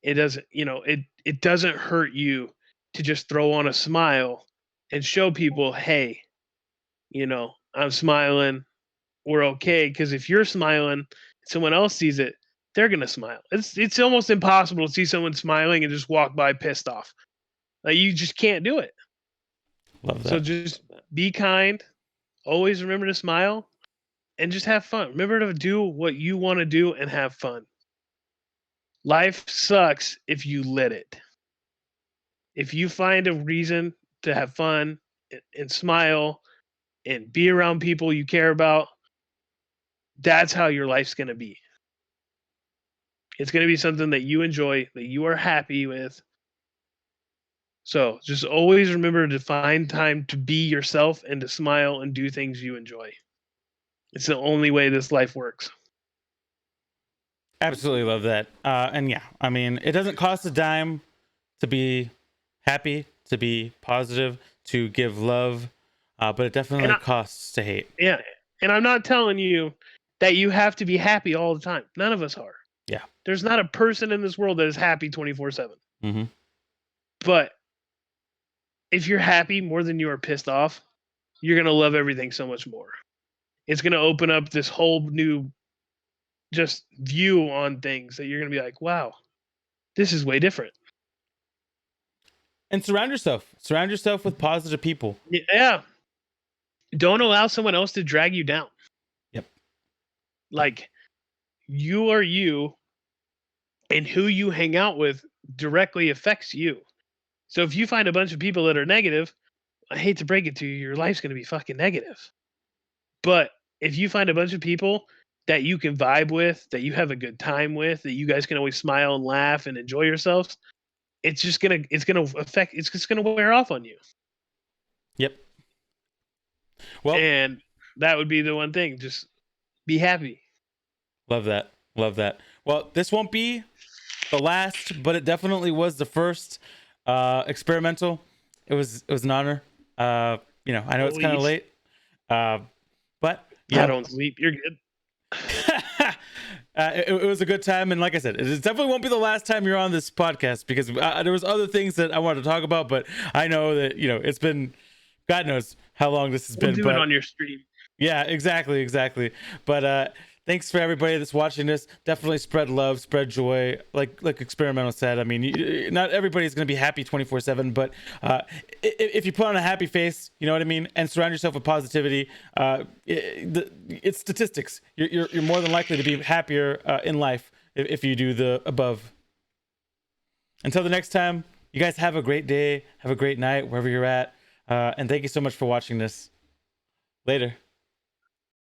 It doesn't, it doesn't hurt you to just throw on a smile and show people, "Hey, I'm smiling. We're okay." Because if you're smiling, someone else sees it, they're gonna smile. It's almost impossible to see someone smiling and just walk by pissed off. Like, you just can't do it. Love So that. just be kind. Always remember to smile and just have fun. Remember to do what you want to do and have fun. Life sucks if you let it. If you find a reason to have fun and smile and be around people you care about, that's how your life's going to be. It's going to be something that you enjoy, that you are happy with. So just always remember to find time to be yourself and to smile and do things you enjoy. It's the only way this life works. Absolutely love that. And yeah, I mean, it doesn't cost a dime to be happy, to be positive, to give love, but it definitely costs to hate. Yeah, and I'm not telling you that you have to be happy all the time. None of us are. Yeah. There's not a person in this world that is happy 24/7. Mm-hmm. But if you're happy more than you are pissed off, you're gonna love everything so much more. It's gonna open up this whole new just view on things that you're gonna be like, wow, this is way different. And surround yourself with positive people. Yeah. Don't allow someone else to drag you down. Yep. Like, you are you, and who you hang out with directly affects you. So if you find a bunch of people that are negative, I hate to break it to you, your life's going to be fucking negative. But if you find a bunch of people that you can vibe with, that you have a good time with, that you guys can always smile and laugh and enjoy yourselves, it's just gonna wear off on you. Yep. Well, and that would be the one thing. Just be happy. Love that. Well, this won't be the last, but it definitely was the first experimental. It was an honor. I know it's kind of late, but I don't sleep. You're good. It was a good time, and like I said, it definitely won't be the last time you're on this podcast, because there was other things that I wanted to talk about, but I know that it's been, God knows how long this has been. Do it on your stream. Yeah, exactly. But thanks for everybody that's watching this. Definitely spread love, spread joy. Like Xspearimentl said, I mean, not everybody's going to be happy 24/7, but if you put on a happy face, you know what I mean, and surround yourself with positivity, it's statistics. You're more than likely to be happier in life if you do the above. Until the next time, you guys have a great day, have a great night, wherever you're at, and thank you so much for watching this. Later.